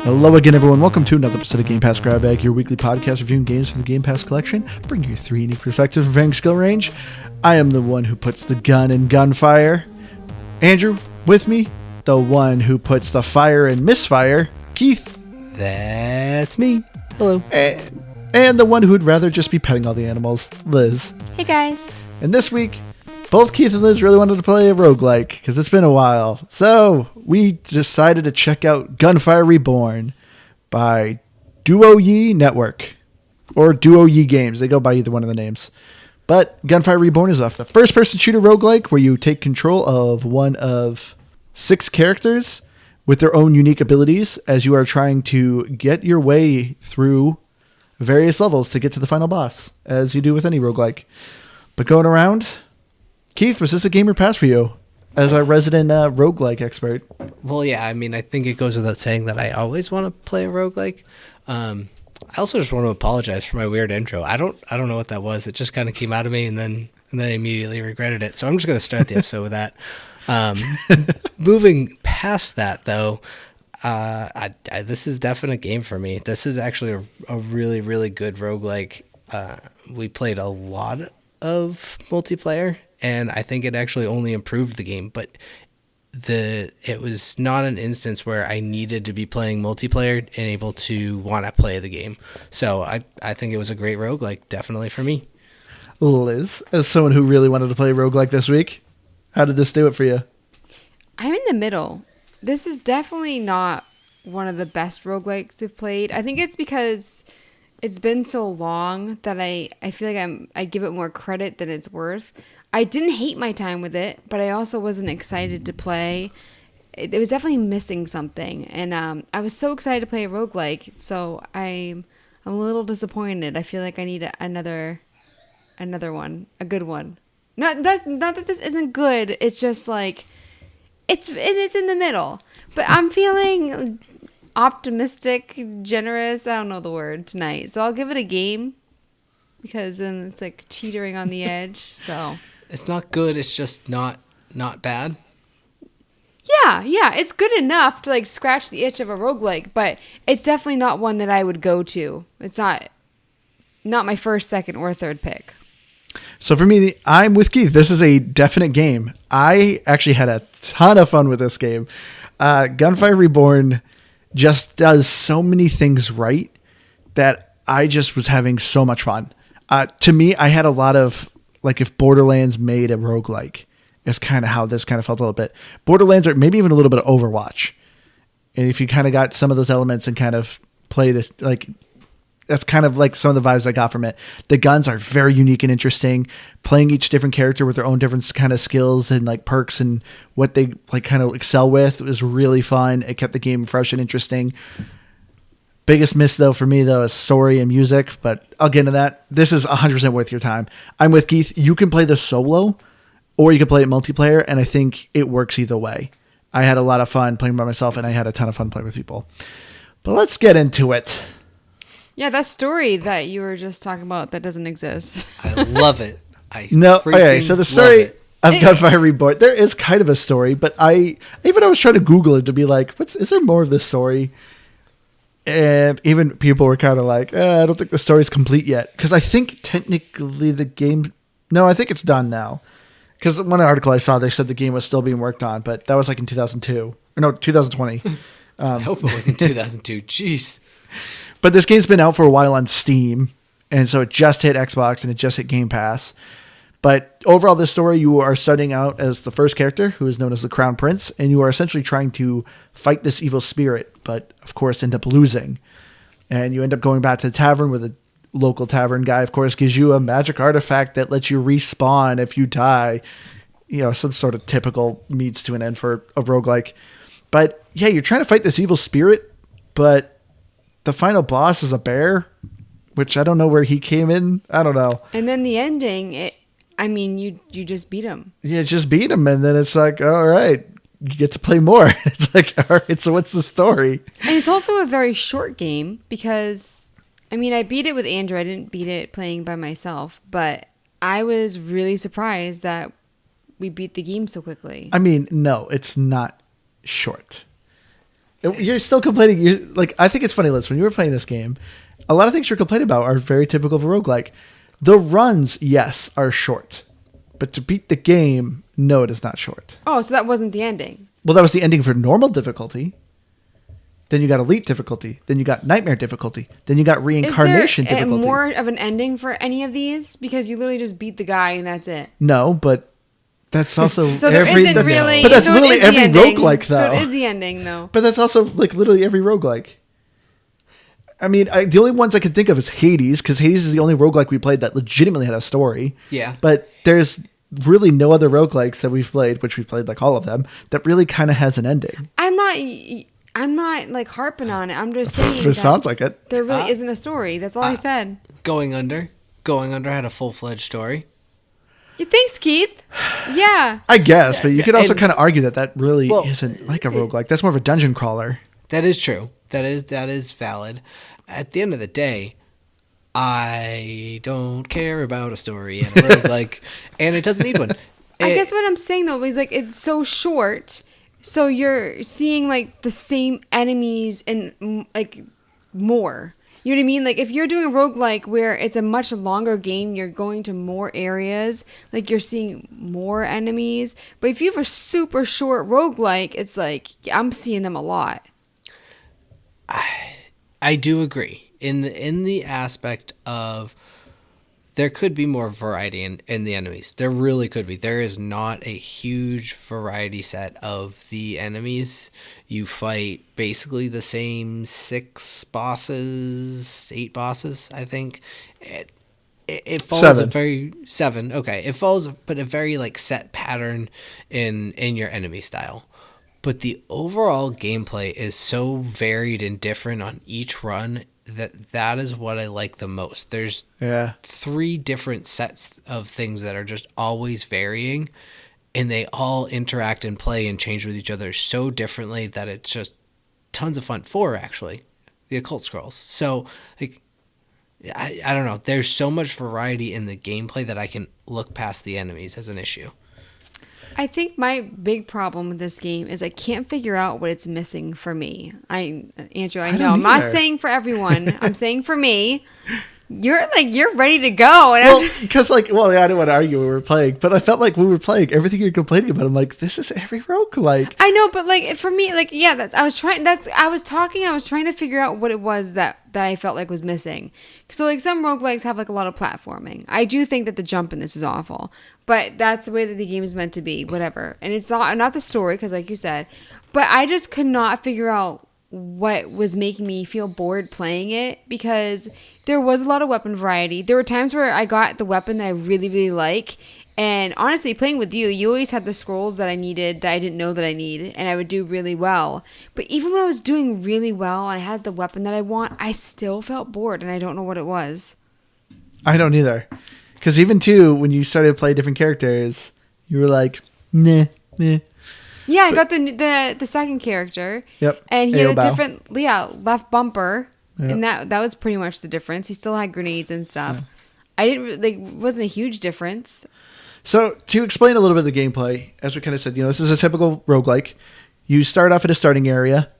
Hello again, everyone. Welcome to another episode of Game Pass Grab Bag, your weekly podcast reviewing games from the Game Pass collection, bringing you three unique perspectives of varying skill range. I am the one who puts the gun in gunfire. Andrew, with me, the one who puts the fire in misfire. Keith. That's me. Hello. And the one who would rather just be petting all the animals, Liz. Hey, guys. And this week, both Keith and Liz really wanted to play a roguelike because it's been a while. So we decided to check out Gunfire Reborn by Duoyi Network or Duoyi Games. They go by either one of the names. But Gunfire Reborn is a first-person shooter roguelike where you take control of one of 6 characters with their own unique abilities as you are trying to get your way through various levels to get to the final boss, as you do with any roguelike. But going around... Keith, was this a Gamer Pass for you as our resident roguelike expert? Well, yeah, I mean, I think it goes without saying that I always want to play a roguelike. I also just want to apologize for my weird intro. I don't know what that was. It just kind of came out of me, and then I immediately regretted it. So I'm just going to start the episode with that. Moving past that, though, this is definitely a game for me. This is actually a really, really good roguelike. We played a lot of multiplayer, and I think it actually only improved the game, but it was not an instance where I needed to be playing multiplayer and able to want to play the game. So I think it was a great roguelike, definitely for me. Liz, as someone who really wanted to play roguelike this week, how did this do it for you? I'm in the middle. This is definitely not one of the best roguelikes we've played. I think it's because it's been so long that I feel like I give it more credit than it's worth. I didn't hate my time with it, but I also wasn't excited to play. It was definitely missing something, and I was so excited to play a roguelike, so I'm a little disappointed. I feel like I need another one, a good one. Not that this isn't good. It's just like it's in the middle. But I'm feeling optimistic, generous. I don't know the word tonight, so I'll give it a game because then it's like teetering on the edge. So. It's not good. It's just not bad. Yeah, it's good enough to like scratch the itch of a roguelike, but it's definitely not one that I would go to. It's not my first, second, or third pick. So for me, I'm with Keith. This is a definite game. I actually had a ton of fun with this game. Gunfire Reborn just does so many things right that I just was having so much fun. To me, I had a lot of... like if Borderlands made a roguelike, is kind of how this kind of felt a little bit. Borderlands, or maybe even a little bit of Overwatch. And if you kind of got some of those elements and kind of played it, like that's kind of like some of the vibes I got from it. The guns are very unique and interesting. Playing each different character with their own different kind of skills and like perks and what they like kind of excel with was really fun. It kept the game fresh and interesting. Biggest miss, though, for me, though, is story and music, but I'll get into that. This is 100% worth your time. I'm with Keith. You can play this solo, or you can play it multiplayer, and I think it works either way. I had a lot of fun playing by myself, and I had a ton of fun playing with people. But let's get into it. Yeah, that story that you were just talking about, that doesn't exist. I love it. So the story of Gunfire Reborn, there is kind of a story, but I was trying to Google it to be like, is there more of this story? And even people were kind of like, I don't think the story's complete yet. Because I think technically the game... No, I think it's done now. Because one article I saw, they said the game was still being worked on. But that was like in 2002. Or no, 2020. I hope it was in 2002. Jeez. But this game's been out for a while on Steam. And so it just hit Xbox and it just hit Game Pass. But overall, this story, you are starting out as the first character, who is known as the Crown Prince, and you are essentially trying to fight this evil spirit, but of course end up losing. And you end up going back to the tavern where the local tavern guy, of course, gives you a magic artifact that lets you respawn if you die. You know, some sort of typical means to an end for a roguelike. But yeah, you're trying to fight this evil spirit, but the final boss is a bear, which I don't know where he came in. I don't know. And then the ending, you just beat him. Yeah, just beat him, and then it's like, all right, you get to play more. It's like, all right, so what's the story? And it's also a very short game because, I beat it with Andrew. I didn't beat it playing by myself, but I was really surprised that we beat the game so quickly. I mean, no, it's not short. You're still complaining. You're like, I think it's funny, Liz, when you were playing this game, a lot of things you're complaining about are very typical of a roguelike. The runs, yes, are short. But to beat the game, no, it is not short. Oh, so that wasn't the ending. Well, that was the ending for normal difficulty. Then you got elite difficulty. Then you got nightmare difficulty. Then you got reincarnation Is there difficulty. more of an ending for any of these? Because you literally just beat the guy and that's it. No, but that's also So there every. isn't really. But that's so literally it is the every ending. roguelike, though. So it is the ending, though. But that's also like literally every roguelike. I mean, the only ones I can think of is Hades, because Hades is the only roguelike we played that legitimately had a story. Yeah. But there's really no other roguelikes that we've played, which we've played like all of them, that really kind of has an ending. I'm not like harping on it. I'm just saying. It sounds like it. There really isn't a story. That's all I said. Going Under had a full-fledged story. You thanks, Keith. Yeah. I guess, but you could also And- kind of argue that really Well, isn't like a roguelike. That's more of a dungeon crawler. That is true. That is valid. At the end of the day, I don't care about a story and a roguelike, and it doesn't need one. I guess what I'm saying though is like it's so short, so you're seeing like the same enemies and like more. You know what I mean? Like if you're doing a roguelike where it's a much longer game, you're going to more areas, like you're seeing more enemies. But if you have a super short roguelike, it's like I'm seeing them a lot. I do agree in the aspect of there could be more variety in the enemies. There really could be. There is not a huge variety set of the enemies. You fight basically the same 8 bosses, I think. It follows 7. 7. Okay, it follows but a very like set pattern in your enemy style. But the overall gameplay is so varied and different on each run that is what I like the most. There's 3 different sets of things that are just always varying, and they all interact and play and change with each other so differently that it's just tons of fun. 4, actually, the Occult Scrolls. So, like, I don't know. There's so much variety in the gameplay that I can look past the enemies as an issue. I think my big problem with this game is I can't figure out what it's missing for me. Andrew, I know I'm not saying for everyone. I'm saying for me. You're ready to go. And Well, because I didn't want to argue when we were playing, but I felt like when we were playing, everything you're complaining about, I'm like, this is every roguelike. I know, but like for me, like I was trying to figure out what it was that I felt like was missing. So like some roguelikes have like a lot of platforming. I do think that the jump in this is awful, but that's the way that the game is meant to be. Whatever, and it's not the story because like you said, but I just could not figure out what was making me feel bored playing it because there was a lot of weapon variety. There were times where I got the weapon that I really, really like. And honestly, playing with you always had the scrolls that I needed that I didn't know that I needed, and I would do really well. But even when I was doing really well and I had the weapon that I want, I still felt bored, and I don't know what it was. I don't either. Because even too, when you started to play different characters, you were like, nah. Yeah, I got the second character. Yep. And he had a Aobow. different left bumper. Yep. And that was pretty much the difference. He still had grenades and stuff. Yeah. I didn't wasn't a huge difference. So to explain a little bit of the gameplay, as we kind of said, this is a typical roguelike. You start off at a starting area.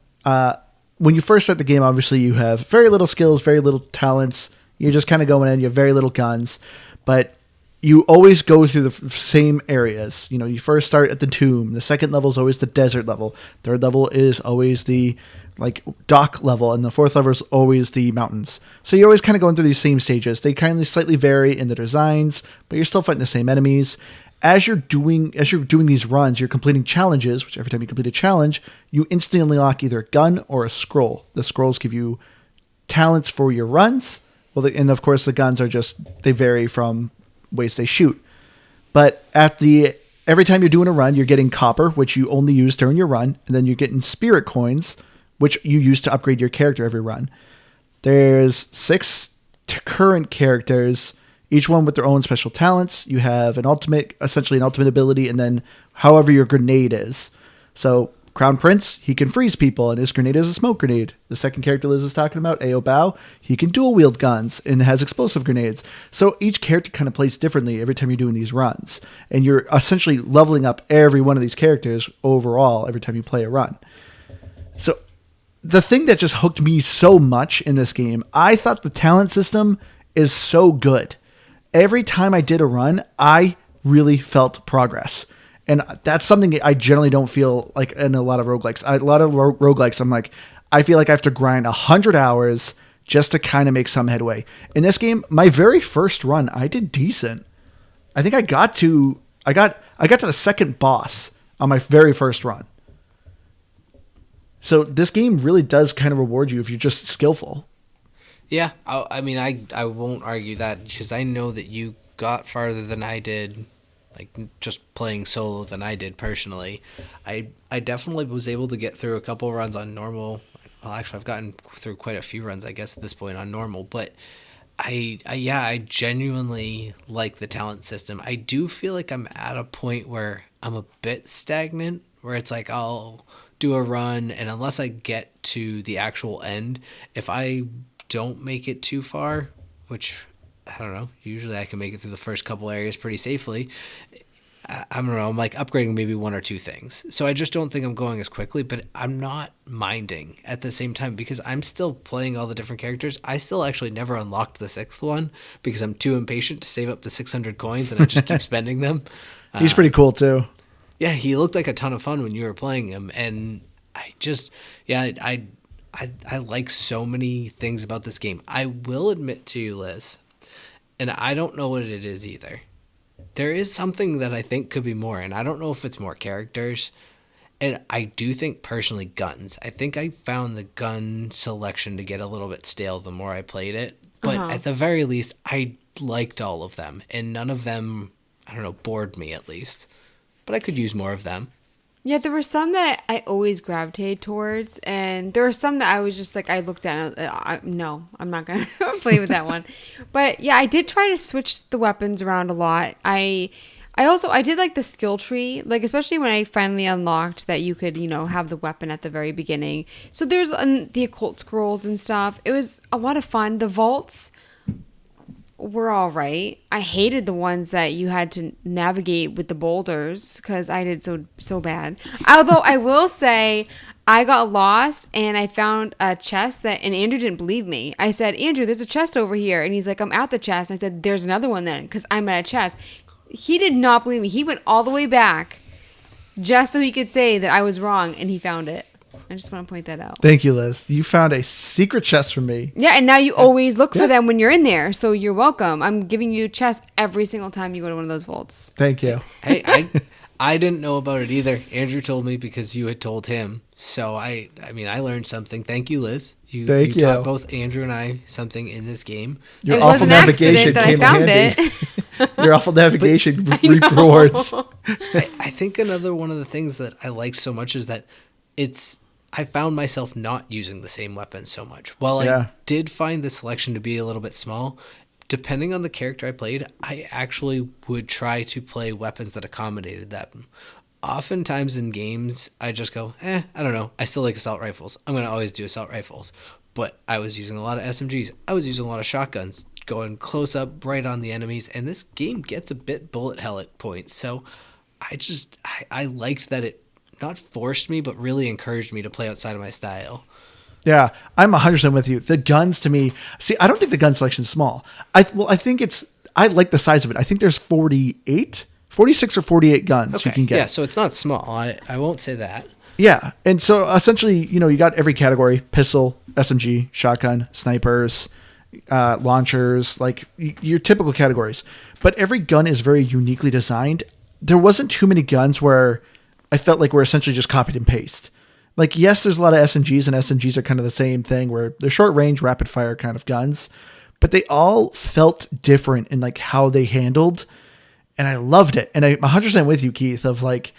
When you first start the game, obviously you have very little skills, very little talents. You're just kind of going in. You have very little guns. But you always go through the same areas. You first start at the tomb. The second level is always the desert level. Third level is always the dock level, and the fourth level is always the mountains. So you're always kind of going through these same stages. They kind of slightly vary in the designs, but you're still fighting the same enemies. As you're doing these runs, you're completing challenges, which every time you complete a challenge, you instantly unlock either a gun or a scroll. The scrolls give you talents for your runs. And of course the guns are they vary from ways they shoot. But every time you're doing a run, you're getting copper, which you only use during your run, and then you're getting spirit coins, which you use to upgrade your character every run. There's 6 current characters, each one with their own special talents. You have essentially an ultimate ability, and then however your grenade is. So Crown Prince, he can freeze people, and his grenade is a smoke grenade. The second character Liz was talking about, Ao Bao, he can dual wield guns and has explosive grenades. So each character kind of plays differently every time you're doing these runs. And you're essentially leveling up every one of these characters overall every time you play a run. So the thing that just hooked me so much in this game, I thought the talent system is so good. Every time I did a run, I really felt progress. And that's something I generally don't feel like in a lot of roguelikes. A lot of roguelikes, I'm like, I feel like I have to grind 100 hours just to kind of make some headway. In this game, my very first run, I did decent. I think I got to the second boss on my very first run. So this game really does kind of reward you if you're just skillful. Yeah, I mean, I won't argue that because I know that you got farther than I did, like just playing solo than I did personally. I definitely was able to get through a couple runs on normal. Well, actually, I've gotten through quite a few runs, I guess, at this point on normal. But I genuinely like the talent system. I do feel like I'm at a point where I'm a bit stagnant, where it's like I'll do a run, and unless I get to the actual end, if I don't make it too far, which I don't know, usually I can make it through the first couple areas pretty safely. I don't know, I'm like upgrading maybe one or two things. So I just don't think I'm going as quickly, but I'm not minding at the same time because I'm still playing all the different characters. I still actually never unlocked the sixth one because I'm too impatient to save up the 600 coins and I just keep spending them. He's pretty cool too. Yeah, he looked like a ton of fun when you were playing him, and I just, I like so many things about this game. I will admit to you, Liz, and I don't know what it is either. There is something that I think could be more, and I don't know if it's more characters. And I do think, personally, guns. I think I found the gun selection to get a little bit stale the more I played it. But at the very least, I liked all of them, and none of them, I don't know, bored me at least. But I could use more of them. Yeah, there were some that I always gravitated towards, and there were some that I was just like, I looked at it, no, I'm not going to play with that one. But yeah, I did try to switch the weapons around a lot. I did like the skill tree, like especially when I finally unlocked that you could, have the weapon at the very beginning. So there's the occult scrolls and stuff. It was a lot of fun. The vaults were all right. I hated the ones that you had to navigate with the boulders because I did so bad. Although I will say I got lost and I found a chest and Andrew didn't believe me. I said, Andrew, there's a chest over here. And he's like, I'm at the chest. I said, there's another one then because I'm at a chest. He did not believe me. He went all the way back just so he could say that I was wrong and he found it. I just want to point that out. Thank you, Liz. You found a secret chest for me. Yeah, and now you always look for them when you're in there, so you're welcome. I'm giving you a chest every single time you go to one of those vaults. Thank you. Hey, I didn't know about it either. Andrew told me because you had told him. So I learned something. Thank you, Liz. You taught both Andrew and I something in this game. Your awful navigation came in handy. Your awful navigation rewards. I think another one of the things that I liked so much is that I found myself not using the same weapon so much. While I did find the selection to be a little bit small, depending on the character I played, I actually would try to play weapons that accommodated that. Oftentimes in games, I just go, I don't know. I still like assault rifles. I'm going to always do assault rifles. But I was using a lot of SMGs. I was using a lot of shotguns, going close up right on the enemies. And this game gets a bit bullet hell at points. So I liked that it not forced me, but really encouraged me to play outside of my style. Yeah, I'm 100% with you. The guns to me, I don't think the gun selection is small. I like the size of it. I think there's 46 or 48 guns you can get. Yeah, so it's not small. I won't say that. Yeah, and so essentially, you got every category: pistol, SMG, shotgun, snipers, launchers, like your typical categories. But every gun is very uniquely designed. There wasn't too many guns where I felt like we're essentially just copied and paste. Like, yes, there's a lot of SMGs, and SMGs are kind of the same thing where they're short range, rapid fire kind of guns, but they all felt different in like how they handled. And I loved it. And I'm 100% with you, Keith, of like,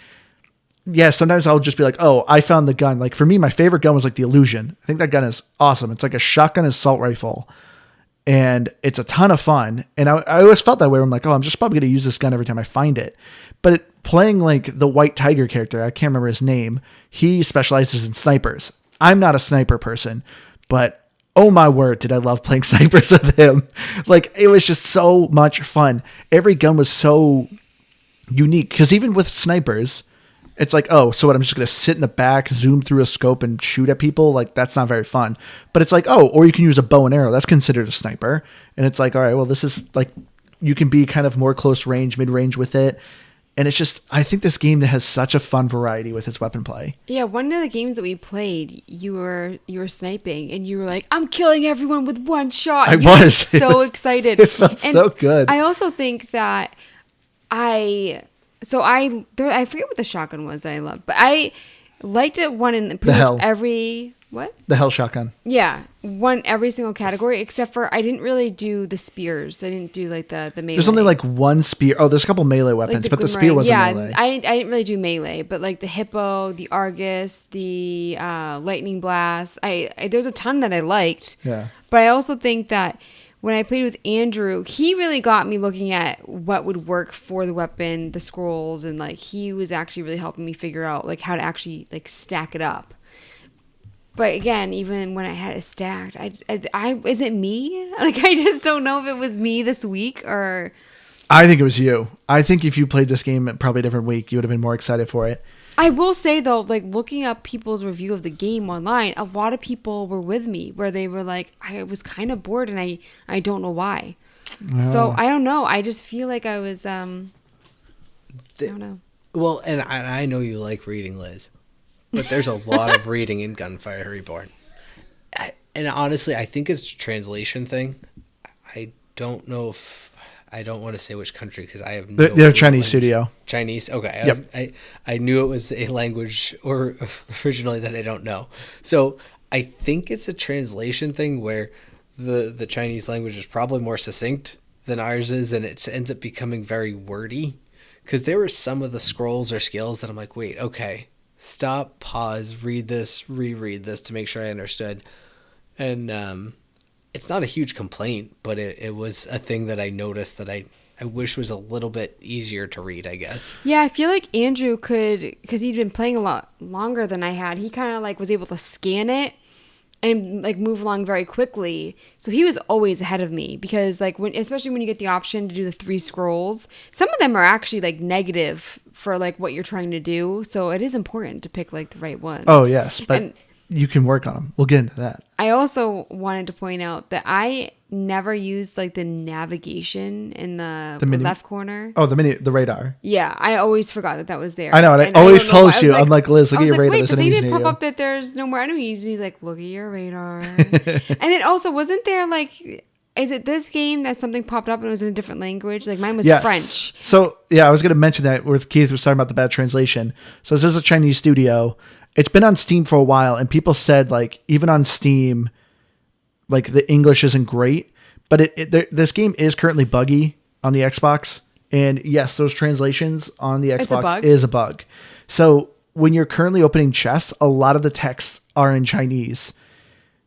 sometimes I'll just be like, oh, I found the gun. Like for me, my favorite gun was like the Illusion. I think that gun is awesome. It's like a shotgun assault rifle and it's a ton of fun. And I always felt that way where I'm like, oh, I'm just probably going to use this gun every time I find it. But playing like the White Tiger character, I can't remember his name. He specializes in snipers. I'm not a sniper person, but oh my word, did I love playing snipers with him. Like, it was just so much fun. Every gun was so unique, because even with snipers, it's like, oh, so what, I'm just going to sit in the back, zoom through a scope and shoot at people? Like, that's not very fun. But it's like, oh, or you can use a bow and arrow. That's considered a sniper. And it's like, all right, well, this is like, you can be kind of more close range, mid range with it. And it's just, I think this game has such a fun variety with its weapon play. Yeah, one of the games that we played, you were sniping and you were like, I'm killing everyone with one shot. I And you was. were so excited. It felt so good. I also think that I forget what the shotgun was that I loved, but I liked it one in pretty much every, what? The Hell shotgun. Yeah, one every single category, except for I didn't really do the spears. I didn't do like the melee. There's only like one spear. Oh, there's a couple melee weapons, but the spear wasn't melee. I didn't really do melee, but like the hippo, the Argus, the lightning blast. There's a ton that I liked. Yeah. But I also think that when I played with Andrew, he really got me looking at what would work for the weapon, the scrolls, and like he was actually really helping me figure out like how to actually like stack it up. But again, even when I had it stacked, I is it me? Like, I just don't know if it was me this week or. I think it was you. I think if you played this game probably a different week, you would have been more excited for it. I will say though, like looking up people's review of the game online, a lot of people were with me where they were like, I was kind of bored and I don't know why. So I don't know. I just feel like I was, I don't know. Well, and I know you like reading, Liz. But there's a lot of reading in Gunfire Reborn. And honestly, I think it's a translation thing. I don't know if... I don't want to say which country because I have no... They're a Chinese studio. Chinese? Okay. Yep. I knew it was a language or originally that I don't know. So I think it's a translation thing where the Chinese language is probably more succinct than ours is, and it ends up becoming very wordy. Because there were some of the scrolls or skills that I'm like, wait, okay... Stop, pause, read this, reread this to make sure I understood. And it's not a huge complaint, but it was a thing that I noticed that I wish was a little bit easier to read, I guess. Yeah, I feel like Andrew could, because he'd been playing a lot longer than I had, he kind of like was able to scan it and like move along very quickly. So he was always ahead of me because like especially when you get the option to do the 3 scrolls, some of them are actually like negative for like what you're trying to do. So it is important to pick like the right ones. Oh yes, but you can work on them. We'll get into that. I also wanted to point out that I never used like the navigation in the left corner. Oh, the radar. Yeah, I always forgot that was there. I know, and I always told you, I'm like, Liz, look at your radar. Wait, but they didn't pop up that there's no more enemies. And he's like, look at your radar. And then also, wasn't there like, is it this game that something popped up and it was in a different language? Like mine was French. So yeah, I was going to mention that with Keith was talking about the bad translation. So this is a Chinese studio. It's been on Steam for a while, and people said like even on Steam, like the English isn't great, but this game is currently buggy on the Xbox. And yes, those translations on the Xbox is a bug. So when you're currently opening chests, a lot of the texts are in Chinese.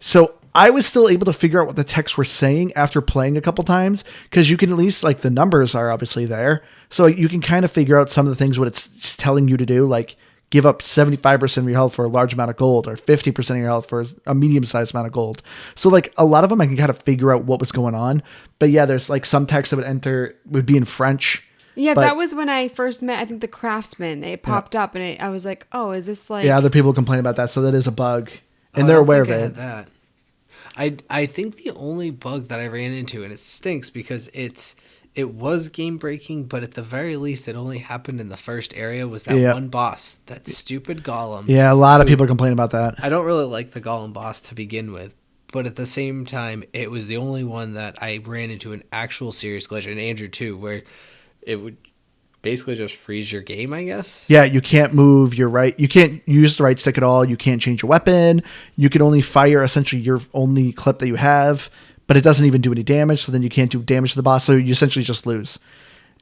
So I was still able to figure out what the texts were saying after playing a couple times, because you can at least, like, the numbers are obviously there. So you can kind of figure out some of the things what it's telling you to do, like give up 75% of your health for a large amount of gold, or 50% of your health for a medium-sized amount of gold. So like a lot of them I can kind of figure out what was going on. But yeah, there's like some text that would be in French. Yeah, that was when I first met, I think, the craftsman. It popped up and I was like, oh, is this like... Yeah, other people complain about that, so that is a bug. And they're aware of it. That. I think the only bug that I ran into, and it stinks because it was game breaking, but at the very least it only happened in the first area, was that one boss, that stupid golem. Yeah, a lot of people complain about that. I don't really like the golem boss to begin with, but at the same time it was the only one that I ran into an actual serious glitch, and Andrew too, where it would basically just freeze your game, I guess. Yeah, you can't move your right. You can't use the right stick at all. You can't change your weapon. You can only fire essentially your only clip that you have, but it doesn't even do any damage. So then you can't do damage to the boss. So you essentially just lose.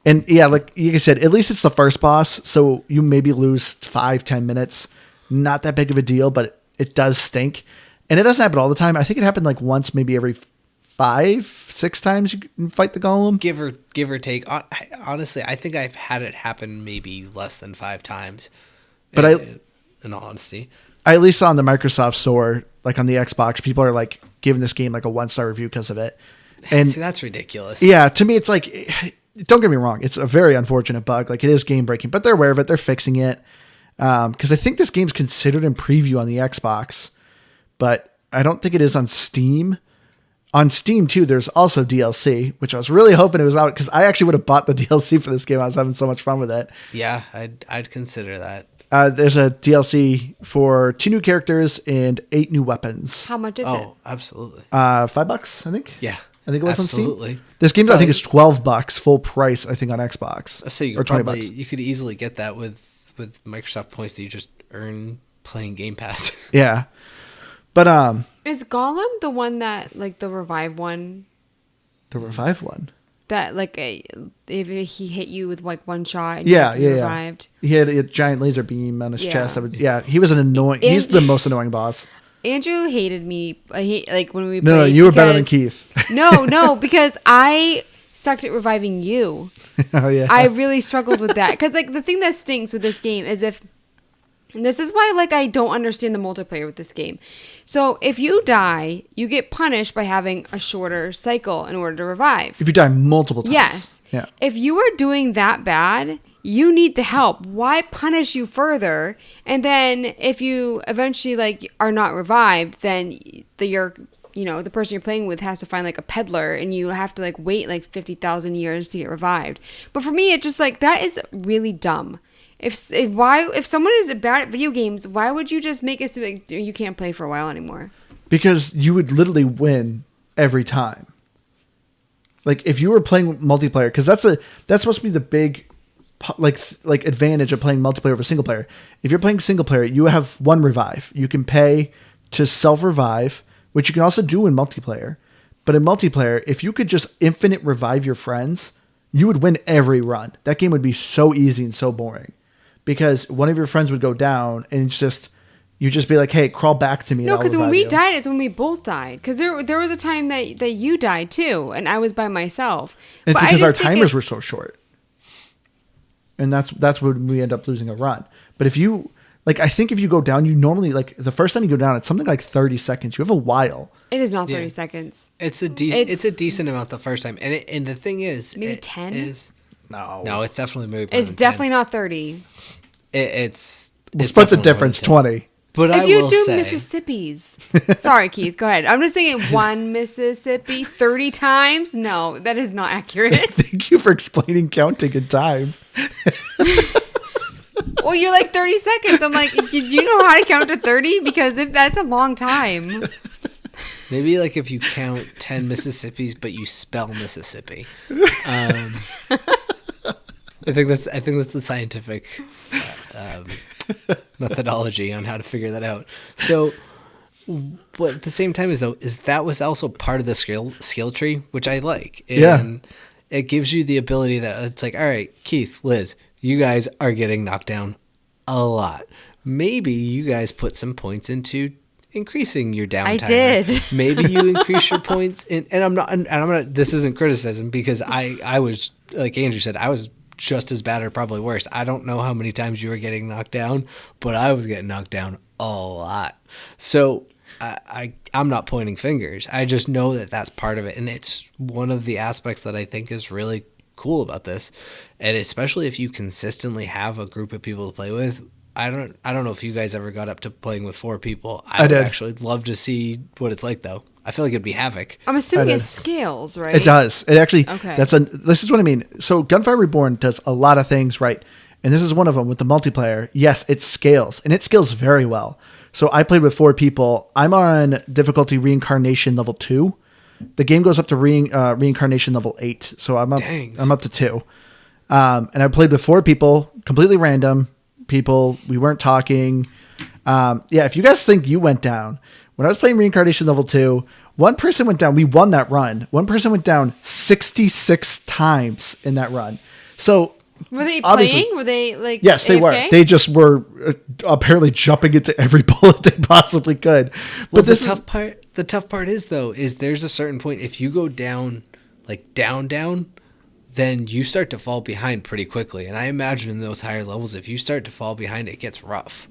And yeah, like I said, at least it's the first boss. So you maybe lose 5-10 minutes. Not that big of a deal, but it does stink. And it doesn't happen all the time. I think it happened like once, maybe every 5-6 times you can fight the golem. give or take. Honestly, I think I've had it happen maybe less than 5 times. But in all honesty, I at least saw on the Microsoft store, like on the Xbox, people are like giving this game like a 1-star review because of it. And see, that's ridiculous. yeah, to me, it's like, don't get me wrong, it's a very unfortunate bug. Like, it is game breaking, but they're aware of it. They're fixing it. Because I think this game's considered in preview on the Xbox, but I don't think it is on Steam. On Steam too, there's also DLC, which I was really hoping it was out, because I actually would have bought the DLC for this game. I was having so much fun with it. Yeah, I'd consider that. There's a DLC for 2 new characters and 8 new weapons. How much is it? Oh, absolutely. $5, I think. Yeah, I think it was absolutely. on Steam. This game, I think, is $12 full price. I think on Xbox. Let's say or $20. You could easily get that with Microsoft points that you just earn playing Game Pass. Yeah, but Is Gollum the one that, like, the revive one? the revive one. That, like, if he hit you with, like, one shot and Yeah, you yeah. revived? He had a giant laser beam on his Yeah. chest. He was an annoying. He's the most annoying boss. Andrew hated me. Like, when we played. No, you were better than because- Keith. No, because I sucked at reviving you. Oh yeah. I really struggled with that. Because, like, the thing that stinks with this game is and this is why, like, I don't understand the multiplayer with this game. So, if you die, you get punished by having a shorter cycle in order to revive. If you die multiple times. Yes. Yeah. If you are doing that bad, you need the help. Why punish you further? And then if you eventually, like, are not revived, then the person you're playing with has to find, like, a peddler, and you have to, like, wait like 50,000 years to get revived. But for me, it's just like, that is really dumb. If someone is bad at video games, why would you just make it so, like, you can't play for a while anymore? Because you would literally win every time. Like, if you were playing multiplayer, because that's supposed to be the big like advantage of playing multiplayer over single player. If you're playing single player, you have 1 revive. You can pay to self revive, which you can also do in multiplayer. But in multiplayer, if you could just infinite revive your friends, you would win every run. That game would be so easy and so boring, because one of your friends would go down and it's just, you just be like, hey, crawl back to me. No, because when we you. died, it's when we both died. Because there was a time that you died too, and I was by myself. It's But I because just our think timers were so short. And that's when we end up losing a run. But if you, like, I think if you go down, you normally, like, the first time you go down, it's something like 30 seconds. You have a while. It is not 30 seconds. It's a decent amount the first time, and the thing is, Maybe 10? No, it's definitely maybe. It's definitely not 30. It's Split the difference, 20. But If I you will do say, Mississippi's. Sorry, Keith, go ahead. I'm just thinking 1 Mississippi 30 times? No, that is not accurate. Thank you for explaining counting in time. Well, you're like 30 seconds. I'm like, did you know how to count to 30? Because that's a long time. maybe like if you count 10 Mississippis, but you spell Mississippi. I think that's the scientific methodology on how to figure that out. So, but at the same time, is that was also part of the skill tree, which I like. And it gives you the ability that it's like, all right, Keith, Liz, you guys are getting knocked down a lot. Maybe you guys put some points into increasing your downtime. I did. Maybe you increase your points and I'm not, this isn't criticism, because I was, like Andrew said, I was just as bad or probably worse. I don't know how many times you were getting knocked down, but I was getting knocked down a lot. So I'm not pointing fingers. I just know that that's part of it. And it's one of the aspects that I think is really cool about this. And especially if you consistently have a group of people to play with. I don't know if you guys ever got up to playing with 4 people. I would did. actually love to see what it's like, though. I feel like it'd be havoc. I'm assuming it scales, right? It does. It actually, Okay. This is what I mean. So Gunfire Reborn does a lot of things right. And this is one of them with the multiplayer. Yes, it scales, and it scales very well. So I played with 4 people. I'm on difficulty reincarnation level 2. The game goes up to reincarnation level 8. So I'm up to 2. And I played with 4 people, completely random people. We weren't talking. If you guys think you went down, when I was playing reincarnation level 2, one person went down. We won that run. One person went down 66 times in that run. So were they playing? Were they like yes, they AFK? were. They just were apparently jumping into every bullet they possibly could. But the tough part The tough part is though, is there's a certain point if you go down, like down, then you start to fall behind pretty quickly. And I imagine in those higher levels, if you start to fall behind, it gets rough.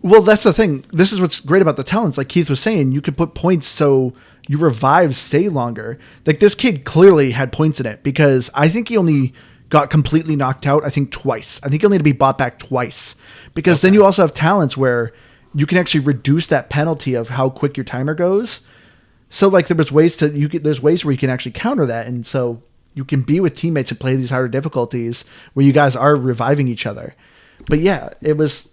Well, that's the thing. This is what's great about the talents. Like Keith was saying, you could put points so your revives stay longer. Like this kid clearly had points in it because I think he only got completely knocked out, I think twice. I think he'll need to be bought back twice because then you also have talents where you can actually reduce that penalty of how quick your timer goes. So like there's ways where you can actually counter that. And so you can be with teammates and play these harder difficulties where you guys are reviving each other. But yeah, it was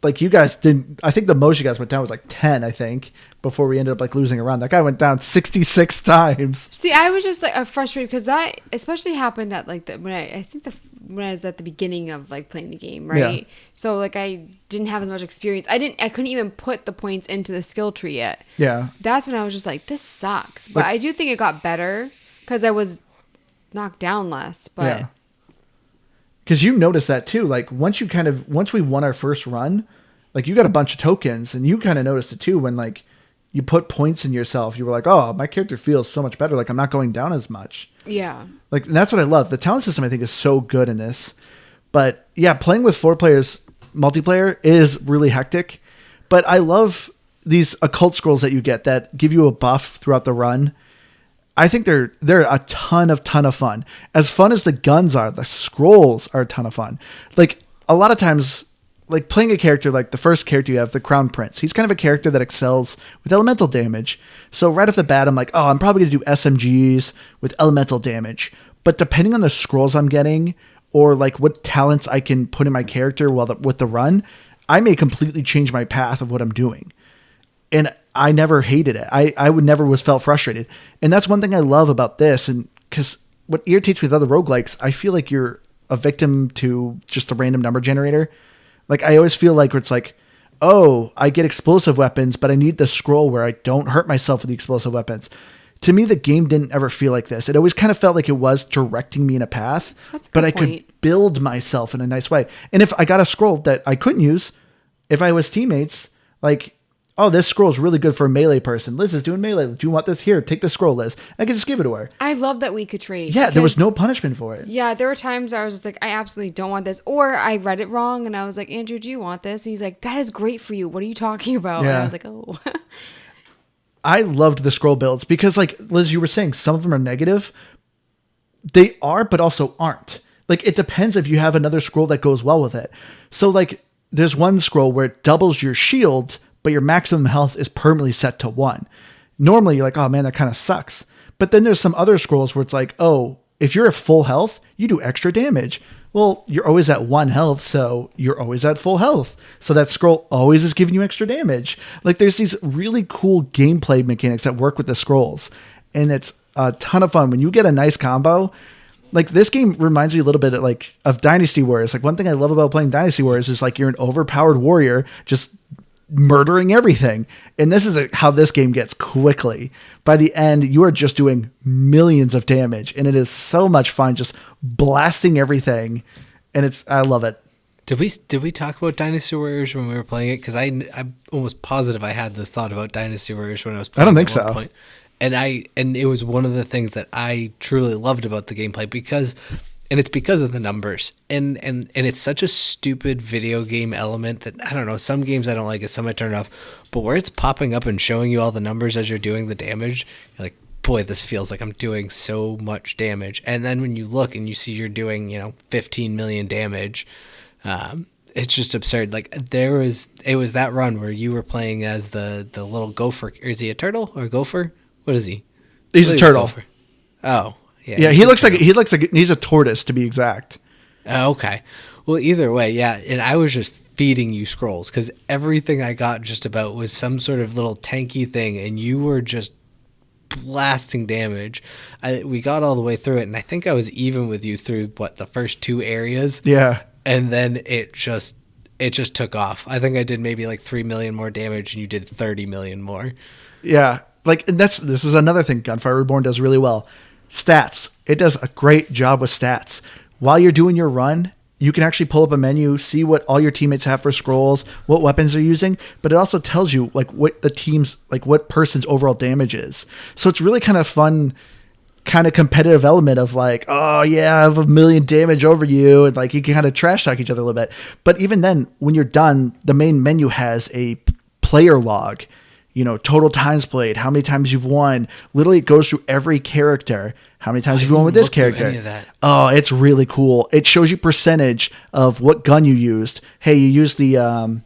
like you guys didn't. I think the most you guys went down was like 10. I think before we ended up like losing a round. That guy went down 66 times. See, I was just like frustrated because that especially happened at like when I was at the beginning of like playing the game, right? Yeah. So like I didn't have as much experience. I couldn't even put the points into the skill tree yet. Yeah. That's when I was just like, this sucks. But I do think it got better because I was knocked down less. But yeah. Because you noticed that too. Like once we won our first run, like you got a bunch of tokens and you kind of noticed it too when like you put points in yourself. You were like, oh, my character feels so much better. Like I'm not going down as much. Yeah. Like and that's what I love. The talent system I think is so good in this. But yeah, playing with 4 players multiplayer is really hectic. But I love these occult scrolls that you get that give you a buff throughout the run. I think they're a ton of fun. As fun as the guns are, the scrolls are a ton of fun. Like a lot of times, like playing a character like the first character you have, the Crown Prince, he's kind of a character that excels with elemental damage. So right off the bat, I'm like, oh, I'm probably going to do SMGs with elemental damage. But depending on the scrolls I'm getting or like what talents I can put in my character with the run, I may completely change my path of what I'm doing. And I never hated it. I would never felt frustrated. And that's one thing I love about this. And because what irritates me with other roguelikes, I feel like you're a victim to just a random number generator. Like I always feel like it's like, oh, I get explosive weapons, but I need the scroll where I don't hurt myself with the explosive weapons. To me, the game didn't ever feel like this. It always kind of felt like it was directing me in a path, but I could build myself in a nice way. And if I got a scroll that I couldn't use, if I was teammates, like, oh, this scroll is really good for a melee person. Liz is doing melee. Do you want this? Here, take this scroll, Liz. I could just give it to her. I love that we could trade. Yeah, there was no punishment for it. Yeah, there were times I was just like, I absolutely don't want this. Or I read it wrong and I was like, Andrew, do you want this? And he's like, that is great for you. What are you talking about? Yeah. And I was like, oh. I loved the scroll builds because, like, Liz, you were saying some of them are negative. They are, but also aren't. Like, it depends if you have another scroll that goes well with it. So, like, there's one scroll where it doubles your shield, but your maximum health is permanently set to 1. Normally, you're like, oh, man, that kind of sucks. But then there's some other scrolls where it's like, oh, if you're at full health, you do extra damage. Well, you're always at 1 health, so you're always at full health. So that scroll always is giving you extra damage. Like, there's these really cool gameplay mechanics that work with the scrolls. And it's a ton of fun. When you get a nice combo, like, this game reminds me a little bit of Dynasty Warriors. Like, one thing I love about playing Dynasty Warriors is, like, you're an overpowered warrior just murdering everything. And this is how this game gets quickly. By the end, you are just doing millions of damage. And it is so much fun just blasting everything. And I love it. Did we talk about Dynasty Warriors when we were playing it? Because I'm almost positive I had this thought about Dynasty Warriors when I was playing I don't think at one so. point. And it was one of the things that I truly loved about the gameplay because it's because of the numbers. And it's such a stupid video game element that, I don't know, some games I don't like it, some I turn off. But where it's popping up and showing you all the numbers as you're doing the damage, you're like, boy, this feels like I'm doing so much damage. And then when you look and you see you're doing, 15 million damage, it's just absurd. Like it was that run where you were playing as the little gopher. Is he a turtle or a gopher? What is he? He's a turtle. Oh, yeah. Yeah, he looks like he's a tortoise to be exact. Okay. Well, either way, yeah. And I was just feeding you scrolls because everything I got just about was some sort of little tanky thing, and you were just blasting damage. We got all the way through it, and I think I was even with you through the first 2 areas. Yeah. And then it just took off. I think I did maybe like 3 million more damage, and you did 30 million more. Yeah. Like, and this is another thing Gunfire Reborn does really well. Stats. It does a great job with stats. While you're doing your run, you can actually pull up a menu, see what all your teammates have for scrolls, what weapons they're using, but it also tells you like what the team's, like what person's overall damage is. So it's really kind of fun, kind of competitive element of like, oh yeah, I have 1,000,000 damage over you. And like you can kind of trash talk each other a little bit. But even then, when you're done, the main menu has a player log, total times played, how many times you've won. Literally it goes through every character. How many times have you won with this character? Any of that. Oh, it's really cool. It shows you percentage of what gun you used. Hey, you used the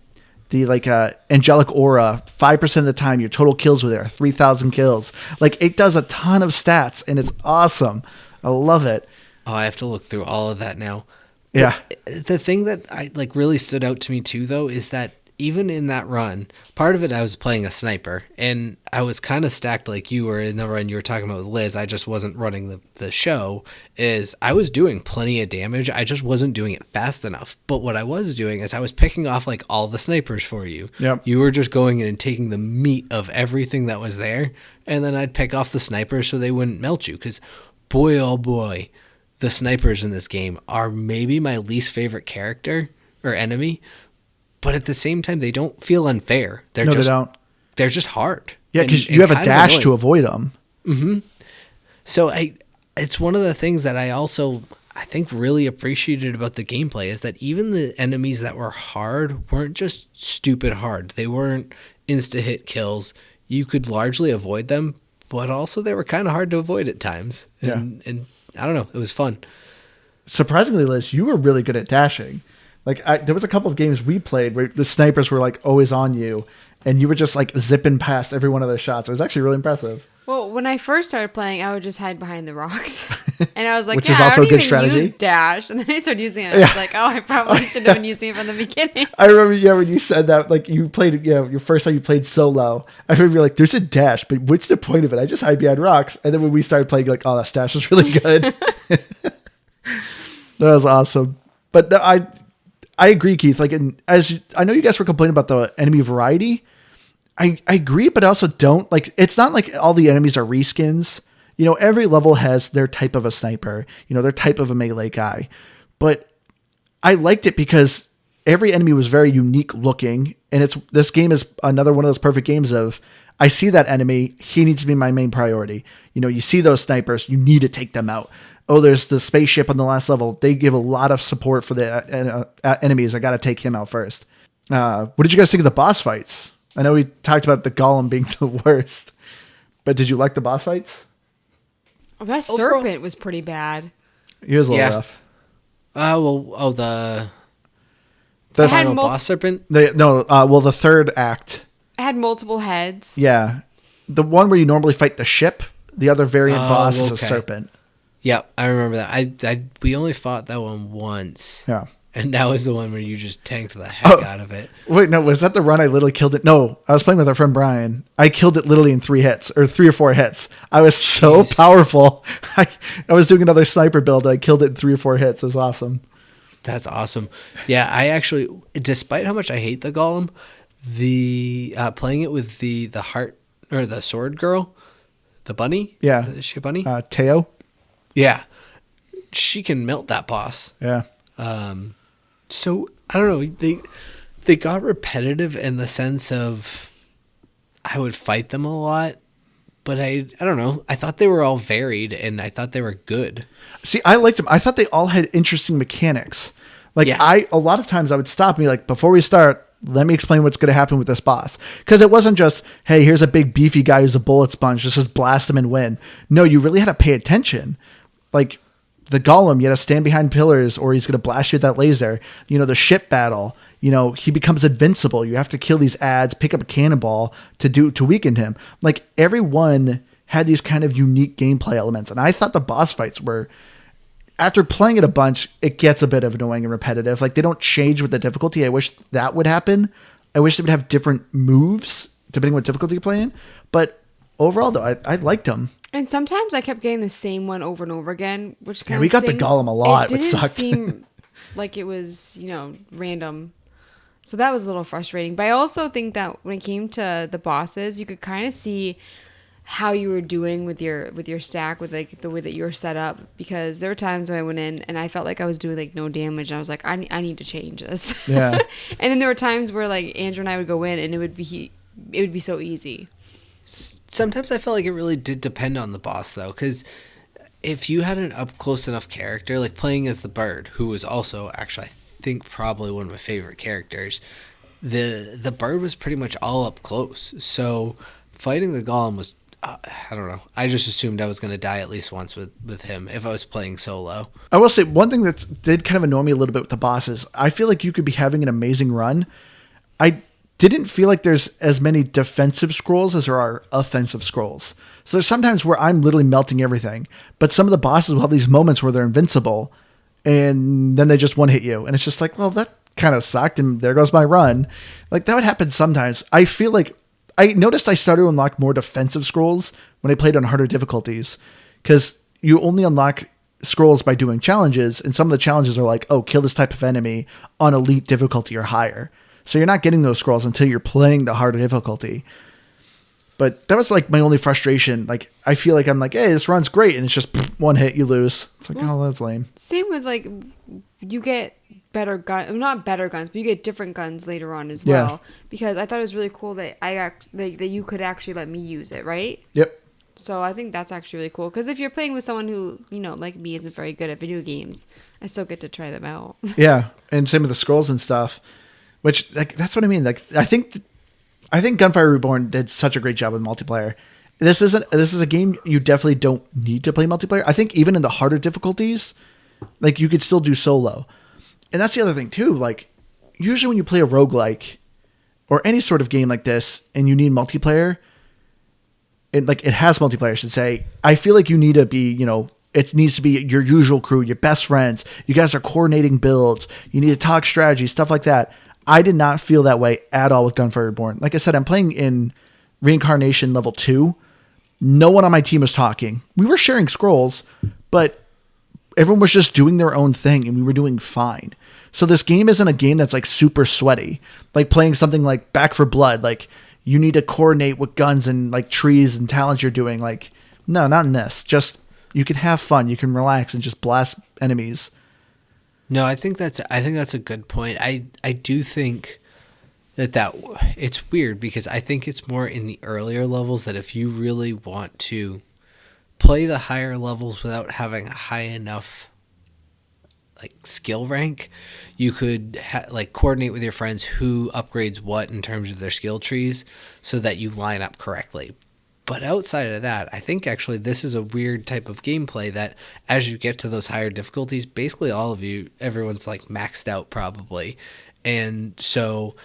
angelic aura 5% of the time. Your total kills were there, 3,000 kills. Like it does a ton of stats, and it's awesome. I love it. Oh, I have to look through all of that now. Yeah. But the thing that I like really stood out to me too, though, is that even in that run, part of it I was playing a sniper, and I was kind of stacked like you were in the run you were talking about with Liz. I just wasn't running the show. Is I was doing plenty of damage. I just wasn't doing it fast enough. But what I was doing is I was picking off like all the snipers for you. Yep. You were just going in and taking the meat of everything that was there, and then I'd pick off the snipers so they wouldn't melt you. Because boy, oh boy, the snipers in this game are maybe my least favorite character or enemy. But at the same time, they don't feel unfair. They don't. They're just hard. Yeah, because you have a dash to avoid them. Mm-hmm. So it's one of the things that I think really appreciated about the gameplay is that even the enemies that were hard weren't just stupid hard. They weren't insta-hit kills. You could largely avoid them, but also they were kind of hard to avoid at times. And I don't know. It was fun. Surprisingly, Liz, you were really good at dashing. Like there was a couple of games we played where the snipers were like always on you, and you were just like zipping past every one of their shots. It was actually really impressive. Well, when I first started playing, I would just hide behind the rocks, and I was like, which is also I a don't good even strategy. use dash, and then I started using it. And I was like, oh, I probably should have been using it from the beginning. I remember, when you said that, like you played, your first time you played solo. I remember you're like, there's a dash, but what's the point of it? I just hide behind rocks. And then when we started playing, like, oh, that dash is really good. That was awesome. But no, I agree, Keith. Like, I know you guys were complaining about the enemy variety. I agree, but I also don't. Like, it's not like all the enemies are reskins. Every level has their type of a sniper, their type of a melee guy. But I liked it because every enemy was very unique looking. And this game is another one of those perfect games of, I see that enemy, he needs to be my main priority. You see those snipers, you need to take them out. Oh, there's the spaceship on the last level. They give a lot of support for the enemies. I got to take him out first. What did you guys think of the boss fights? I know we talked about the golem being the worst, but did you like the boss fights? Oh, that serpent was pretty bad. He was a little rough. The final boss serpent? The third act. It had multiple heads. Yeah. The one where you normally fight the ship, the other variant boss is a serpent. Yep, I remember that. We only fought that one once. Yeah. And that was the one where you just tanked the heck out of it. Wait, no, was that the run I literally killed it? No, I was playing with our friend Brian. I killed it literally in 3 hits, or 3 or 4 hits. I was so powerful. I was doing another sniper build, and I killed it in 3 or 4 hits. It was awesome. That's awesome. Yeah, I actually, despite how much I hate the golem, playing it with the heart, or the sword girl, the bunny? Yeah. Is she a bunny? Teo? Yeah. She can melt that boss. Yeah. So I don't know. They got repetitive in the sense of I would fight them a lot, but I don't know. I thought they were all varied and I thought they were good. See, I liked them. I thought they all had interesting mechanics. Like a lot of times I would stop and be like, before we start, let me explain what's going to happen with this boss. Because it wasn't just, hey, here's a big beefy guy who's a bullet sponge. Just blast him and win. No, you really had to pay attention. Like the golem, you had to stand behind pillars or he's going to blast you with that laser. The ship battle, he becomes invincible. You have to kill these ads, pick up a cannonball to weaken him. Like everyone had these kind of unique gameplay elements. And I thought the boss fights were, after playing it a bunch, it gets a bit of annoying and repetitive. Like they don't change with the difficulty. I wish that would happen. I wish they would have different moves depending on what difficulty you're playing. But overall though, I liked them. And sometimes I kept getting the same one over and over again, which kind of we got the golem a lot, It which didn't sucked. seem like it was, random. So that was a little frustrating. But I also think that when it came to the bosses, you could kind of see how you were doing with your stack, with like the way that you were set up, because there were times when I went in and I felt like I was doing like no damage, and I was like, I need to change this. Yeah. And then there were times where like Andrew and I would go in and it would be so easy. Sometimes I felt like it really did depend on the boss, though, because if you had an up close enough character, like playing as the bird, who was also actually I think probably one of my favorite characters, the bird was pretty much all up close. So fighting the golem was I don't know. I just assumed I was going to die at least once with him if I was playing solo. I will say one thing that did kind of annoy me a little bit with the bosses. I feel like you could be having an amazing run. I didn't feel like there's as many defensive scrolls as there are offensive scrolls. So there's sometimes where I'm literally melting everything, but some of the bosses will have these moments where they're invincible and then they just one hit you. And it's just like, well, that kind of sucked and there goes my run. Like that would happen sometimes. I feel like I noticed I started to unlock more defensive scrolls when I played on harder difficulties, because you only unlock scrolls by doing challenges, and some of the challenges are like, oh, kill this type of enemy on elite difficulty or higher. So you're not getting those scrolls until you're playing the harder difficulty. But that was like my only frustration. Like I feel like I'm like, hey, this run's great, and it's just one hit, you lose. It's like, oh, that's lame. Same with like, you get better guns, not better guns, but you get different guns later on as well. Yeah. Because I thought it was really cool that that you could actually let me use it, right? Yep. So I think that's actually really cool. Because if you're playing with someone who, like me, isn't very good at video games, I still get to try them out. Yeah, and same with the scrolls and stuff. Which like that's what I mean. Like I think Gunfire Reborn did such a great job with multiplayer. This is a game you definitely don't need to play multiplayer. I think even in the harder difficulties, like you could still do solo. And that's the other thing too. Like usually when you play a roguelike or any sort of game like this and you need multiplayer, it has multiplayer, I should say. I feel like you need to be, it needs to be your usual crew, your best friends. You guys are coordinating builds. You need to talk strategy, stuff like that. I did not feel that way at all with Gunfire Reborn. Like I said, I'm playing in Reincarnation level 2. No one on my team was talking. We were sharing scrolls, but everyone was just doing their own thing and we were doing fine. So this game isn't a game that's like super sweaty. Like playing something like Back for Blood, like you need to coordinate with guns and like trees and talents you're doing. Like, no, not in this. Just you can have fun. You can relax and just blast enemies. No, I think that's a good point. I do think that it's weird because I think it's more in the earlier levels that if you really want to play the higher levels without having a high enough like skill rank, you could like coordinate with your friends who upgrades what in terms of their skill trees so that you line up correctly. But outside of that, I think actually this is a weird type of gameplay that as you get to those higher difficulties, basically everyone's like maxed out probably. And so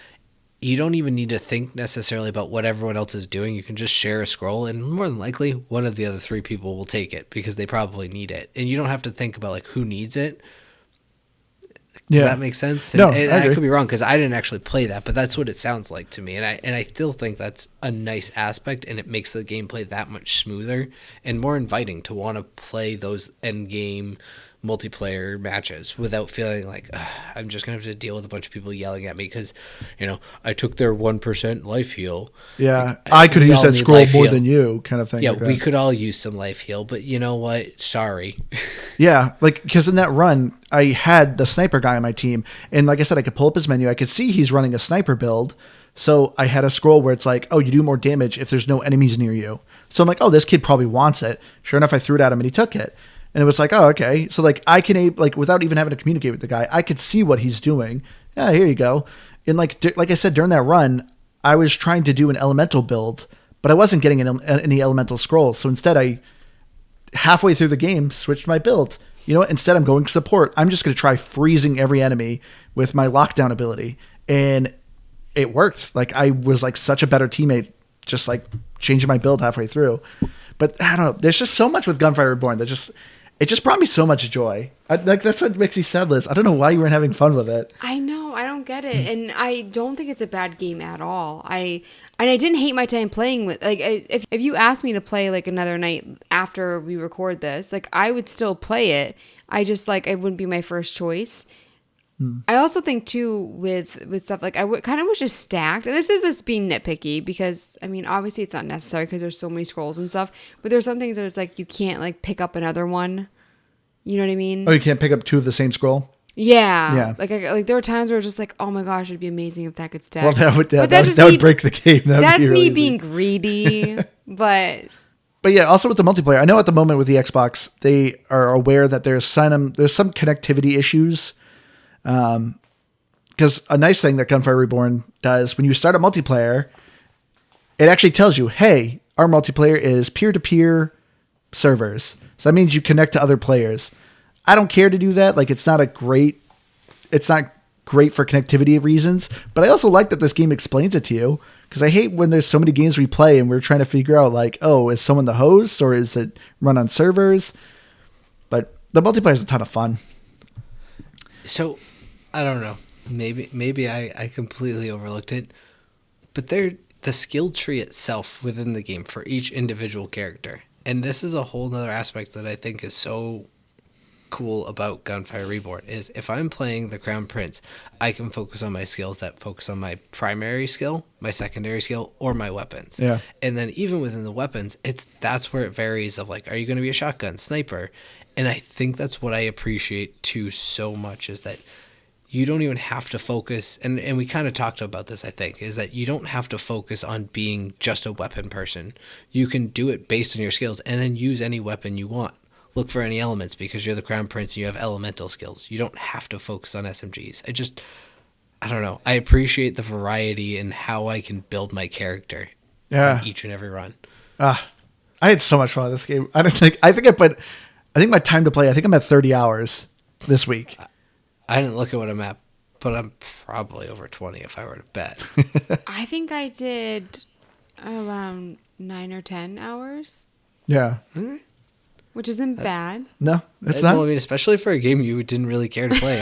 you don't even need to think necessarily about what everyone else is doing. You can just share a scroll and more than likely one of the other 3 people will take it because they probably need it. And you don't have to think about like who needs it. Does that make sense? No, and I could be wrong because I didn't actually play that, but that's what it sounds like to me. And I still think that's a nice aspect, and it makes the gameplay that much smoother and more inviting to want to play those end game multiplayer matches without feeling like I'm just gonna have to deal with a bunch of people yelling at me because I took their 1% life heal. Yeah, I could use that scroll more than you, kind of thing. Yeah, like we could all use some life heal, but you know what? Sorry. Yeah, like because in that run, I had the sniper guy on my team, and like I said, I could pull up his menu. I could see he's running a sniper build, so I had a scroll where it's like, oh, you do more damage if there's no enemies near you. So I'm like, oh, this kid probably wants it. Sure enough, I threw it at him and he took it. And it was like, oh, okay. So like I can without even having to communicate with the guy, I could see what he's doing. Yeah, here you go. And like I said, during that run, I was trying to do an elemental build, but I wasn't getting any elemental scrolls. So instead, I halfway through the game switched my build. Instead I'm going support. I'm just going to try freezing every enemy with my lockdown ability, and it worked. Like I was like such a better teammate, just like changing my build halfway through. But I don't know. There's just so much with Gunfire Reborn that it just brought me so much joy. That's what makes me sad, Liz. I don't know why you weren't having fun with it. I know. I don't get it. And I don't think it's a bad game at all. I didn't hate my time playing with, like, if you asked me to play, like, another night after we record this, like, I would still play it. I just, like, it wouldn't be my first choice. I also think too with stuff like kind of wish it stacked. And this is just being nitpicky because I mean obviously it's not necessary because there's so many scrolls and stuff. But there's some things that it's like you can't like pick up another one. You know what I mean? Oh, you can't pick up 2 of the same scroll? Yeah. Yeah. Like there were times where it was just like, oh my gosh, it'd be amazing if that could stack. Well, that would break the game. That's be me really being greedy, but yeah, also with the multiplayer, I know at the moment with the Xbox, they are aware that there's some connectivity issues. Because a nice thing that Gunfire Reborn does, when you start a multiplayer, it actually tells you, hey, our multiplayer is peer-to-peer servers. So that means you connect to other players. I don't care to do that. Like, it's not great for connectivity reasons, but I also like that this game explains it to you, because I hate when there's so many games we play and we're trying to figure out like, oh, is someone the host or is it run on servers? But the multiplayer is a ton of fun. So, I don't know. Maybe I completely overlooked it, but the skill tree itself within the game for each individual character, and this is a whole nother aspect that I think is so cool about Gunfire Reborn, is if I'm playing the Crown Prince, I can focus on my skills that focus on my primary skill, my secondary skill, or my weapons. Yeah. And then even within the weapons, that's where it varies of like, are you going to be a shotgun, sniper? And I think that's what I appreciate too so much, is that you don't even have to focus, and we kind of talked about this, I think, is that you don't have to focus on being just a weapon person. You can do it based on your skills and then use any weapon you want. Look for any elements because you're the Crown Prince and you have elemental skills. You don't have to focus on SMGs. I don't know. I appreciate the variety in how I can build my character on each and every run. I had so much fun with this game. I think my time to play, I think I'm at 30 hours this week. I didn't look at what I'm at, but I'm probably over 20 if I were to bet. I think I did around 9 or 10 hours. Yeah. Mm-hmm. Which isn't bad. No, it's not. Well, I mean, especially for a game you didn't really care to play.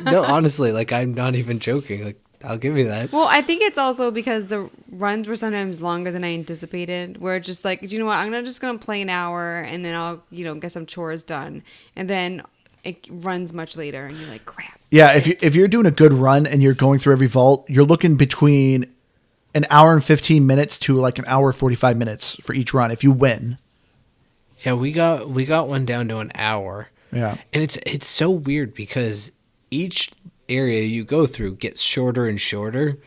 No, honestly, like, I'm not even joking. Like, I'll give you that. Well, I think it's also because the runs were sometimes longer than I anticipated. Where it's just like, you know what, I'm just gonna play an hour and then I'll, get some chores done, and then it runs much later, and you're like, crap. Yeah, if you're doing a good run and you're going through every vault, you're looking between an hour and 15 minutes to like an hour 45 minutes for each run if you win. Yeah, we got one down to an hour. Yeah. And it's so weird because each area you go through gets shorter and shorter,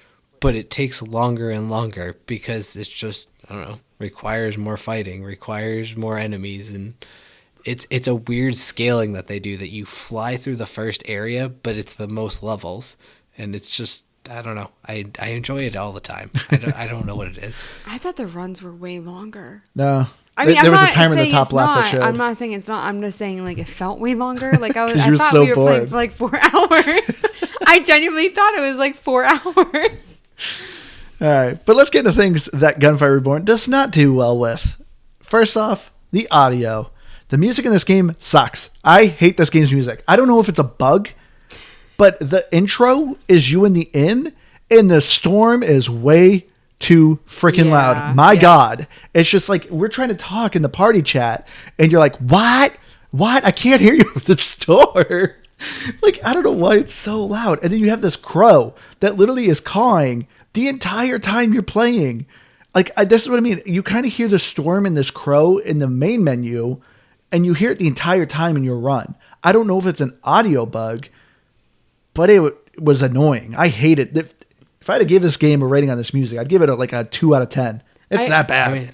but it takes longer and longer because it's just, I don't know, requires more fighting, requires more enemies, and it's a weird scaling that they do, that you fly through the first area, but it's the most levels, and it's just, I don't know. I enjoy it all the time. I don't know what it is. I thought the runs were way longer. No. I mean, there was a timer in the top left that showed. I'm not saying it's not. I'm just saying like it felt way longer. Like I thought so we were bored. playing for like 4 hours. I genuinely thought it was like 4 hours. All right, but let's get into things that Gunfire Reborn does not do well with. First off, the audio. The music in this game sucks. I hate this game's music. I don't know if it's a bug, but the intro is you in the inn, and the storm is way too freaking loud. My God. It's just like we're trying to talk in the party chat and you're like, what? I can't hear you with the store. Like, I don't know why it's so loud. And then you have this crow that literally is cawing the entire time you're playing. Like, this is what I mean. You kind of hear the storm and this crow in the main menu, and you hear it the entire time in your run. I don't know if it's an audio bug, but it was annoying. I hate it. If I had to give this game a rating on this music, I'd give it a 2 out of 10. It's not bad. I mean,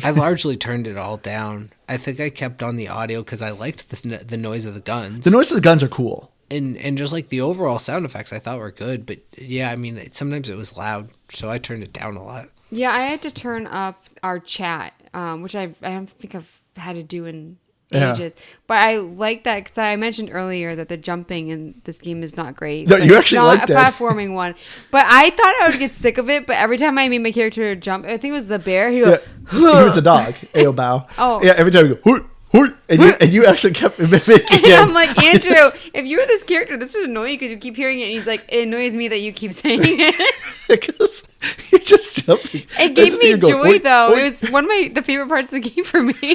I largely turned it all down. I think I kept on the audio because I liked the noise of the guns. The noise of the guns are cool. And just like the overall sound effects I thought were good. But yeah, I mean, sometimes it was loud, so I turned it down a lot. Yeah, I had to turn up our chat, which I don't think I've had to do in ages. But I like that because I mentioned earlier that the jumping in this game is not great. No, you actually liked it. It's not a platforming one. But I thought I would get sick of it. But every time I made my character jump, I think it was the bear. He goes, he was a dog. Aobao. Oh. Yeah, every time you go, hoot, hoot, and you actually kept mimicking it. I'm like, Andrew, if you were this character, this would annoy you because you keep hearing it. And he's like, it annoys me that you keep saying it. Because you're just jumping. It gave me joy, though. It was one of the favorite parts of the game for me.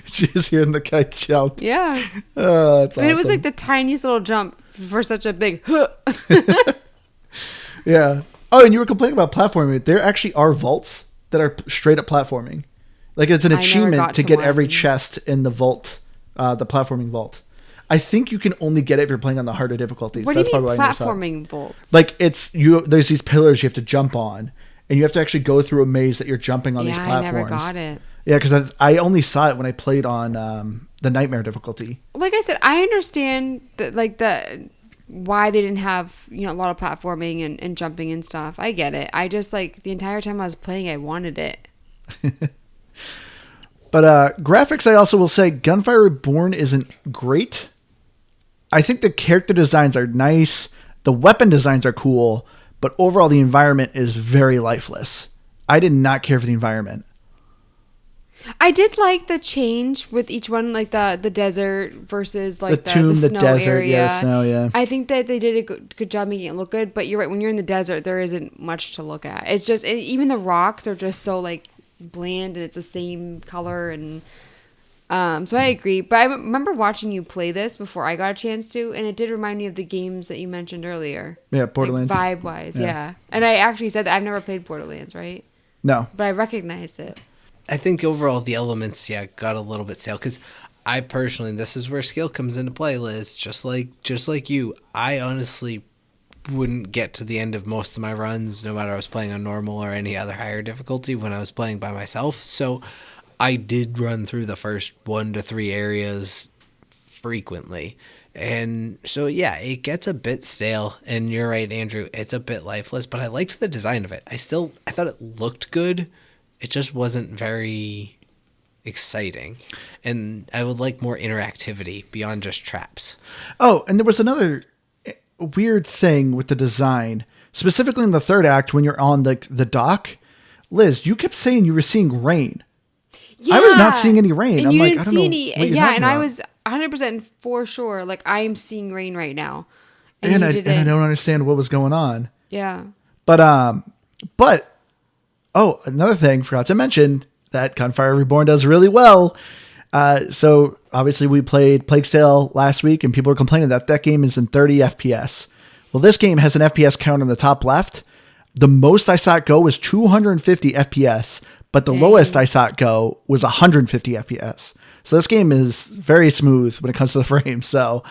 Just hearing the guy jump. Yeah. Oh, that's awesome. But it was like the tiniest little jump for such a big. Yeah. Oh, and you were complaining about platforming. There actually are vaults that are straight up platforming. Like it's an achievement to get every chest in the vault, the platforming vault. I think you can only get it if you're playing on the harder difficulties. What do you mean platforming vaults? Like it's you. There's these pillars you have to jump on, and you have to actually go through a maze that you're jumping on these platforms. I never got it. Yeah, because I only saw it when I played on the nightmare difficulty. Like I said, I understand that why they didn't have a lot of platforming and jumping and stuff. I get it. I just the entire time I was playing, I wanted it. But graphics, I also will say, Gunfire Reborn isn't great. I think the character designs are nice. The weapon designs are cool. But overall, the environment is very lifeless. I did not care for the environment. I did like the change with each one, like the desert versus the tomb, the snow desert, area. Yeah, snow, yeah. I think that they did a good job making it look good. But you're right, when you're in the desert, there isn't much to look at. It's just even the rocks are just so bland, and it's the same color, and so I agree. But I remember watching you play this before I got a chance to, and it did remind me of the games that you mentioned earlier. Yeah, Borderlands. Vibe wise, yeah. And I actually said that I've never played Borderlands, right? No, but I recognized it. I think overall the elements, got a little bit stale because I personally, and this is where skill comes into play, Liz, just like you, I honestly wouldn't get to the end of most of my runs, no matter I was playing on normal or any other higher difficulty when I was playing by myself. So I did run through the first 1 to 3 areas frequently. And so, it gets a bit stale. And you're right, Andrew, it's a bit lifeless, but I liked the design of it. I thought it looked good. It just wasn't very exciting. And I would like more interactivity beyond just traps. Oh, and there was another weird thing with the design, specifically in the third act when you're on the dock. Liz, you kept saying you were seeing rain. Yeah, I was not seeing any rain. And you didn't see any. Yeah, and I was 100% for sure. I am seeing rain right now. And I don't understand what was going on. Yeah. But another thing, forgot to mention that Gunfire Reborn does really well. So obviously we played Plague Tale last week, and people were complaining that game is in 30 FPS. Well, this game has an FPS count on the top left. The most I saw it go was 250 FPS, but the lowest I saw it go was 150 FPS. So this game is very smooth when it comes to the frames. So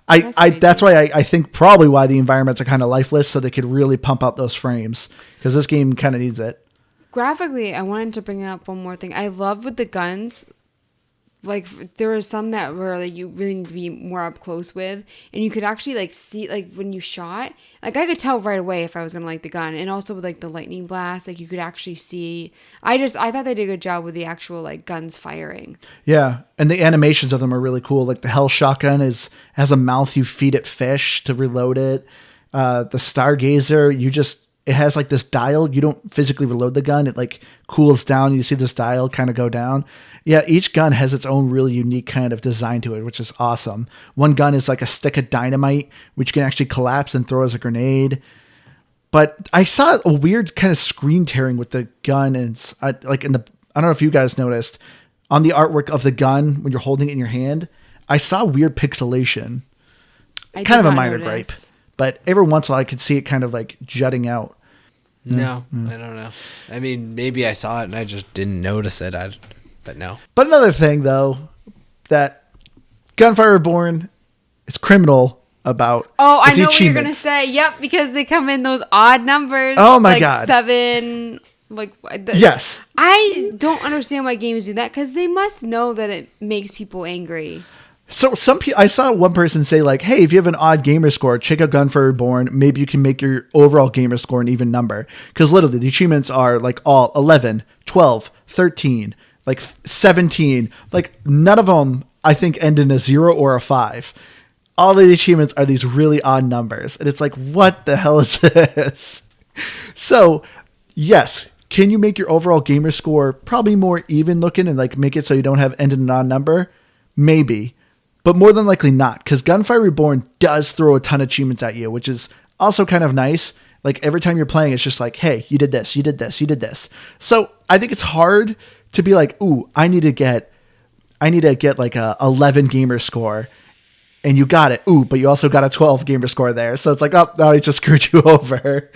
that's why I think probably why the environments are kind of lifeless, so they could really pump out those frames, because this game kind of needs it. Graphically, I wanted to bring up one more thing. I love with the guns, there were some that were you really need to be more up close with, and you could actually see when you shot, I could tell right away if I was gonna like the gun. And also with the lightning blast, you could actually see. I thought they did a good job with the actual guns firing. Yeah, and the animations of them are really cool. The Hell shotgun has a mouth, you feed it fish to reload it. The Stargazer, it has this dial. You don't physically reload the gun. It cools down. You see this dial kind of go down. Yeah, each gun has its own really unique kind of design to it, which is awesome. One gun is a stick of dynamite, which can actually collapse and throw as a grenade. But I saw a weird kind of screen tearing with the gun, and I don't know if you guys noticed, on the artwork of the gun when you're holding it in your hand, I saw weird pixelation. Kind of a minor gripe, but every once in a while I could see it kind of jutting out. No, I don't know. I mean, maybe I saw it and I just didn't notice it. But no. But another thing, though, that Gunfire Reborn is criminal about. Oh, I know what you're going to say. Yep, because they come in those odd numbers. Oh, my God. 7. Yes. I don't understand why games do that, because they must know that it makes people angry. So I saw one person say hey, if you have an odd gamer score, check out Gunfire Reborn. Maybe you can make your overall gamer score an even number. Because literally the achievements are all 11, 12, 13, 17. None of them I think end in a 0 or a 5. All of the achievements are these really odd numbers. And it's what the hell is this? So yes, can you make your overall gamer score probably more even looking and make it so you don't have end in an odd number? Maybe. But more than likely not, because Gunfire Reborn does throw a ton of achievements at you, which is also kind of nice. Every time you're playing, it's just hey, you did this, you did this, you did this. So I think it's hard to be ooh, I need to get a 11 gamer score. and you got it. Ooh, but you also got a 12 gamer score there. So it's like, oh, no, he just screwed you over.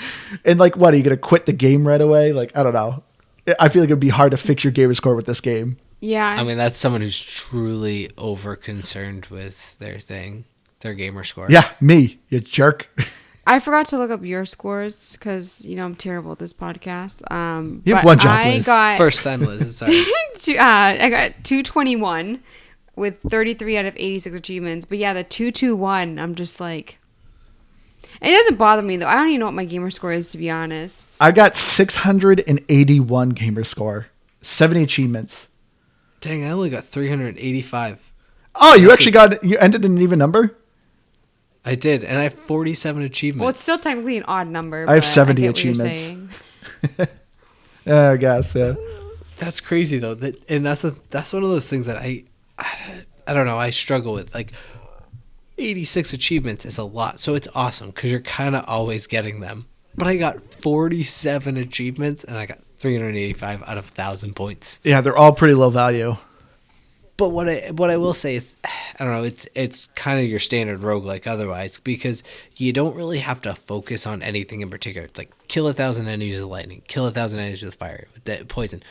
And like, what, are you going to quit the game right away? Like, I don't know. I feel like it'd be hard to fix your gamer score with this game. Yeah. I mean, that's someone who's truly over concerned with their gamer score. Yeah, me, you jerk. I forgot to look up your scores because, I'm terrible at this podcast. You have one job, Liz. First time, Liz. Sorry. I got 221 with 33 out of 86 achievements. But yeah, the 221, I'm just like... It doesn't bother me, though. I don't even know what my gamer score is, to be honest. I got 681 gamer score. 70 achievements. Dang, I only got 385. Oh, you ended in an even number? I did, and I have 47 achievements. Well, it's still technically an odd number. I have 70 achievements. I guess, yeah. That's crazy, though. That's one of those things that I don't know, I struggle with. Like, 86 achievements is a lot, so it's awesome because you're kind of always getting them. But I got 47 achievements, and I got 385 out of 1,000 points. Yeah, they're all pretty low value. But what I will say is, I don't know, it's kind of your standard roguelike otherwise, because you don't really have to focus on anything in particular. It's like kill 1,000 enemies with lightning, kill 1,000 enemies with fire, with poison.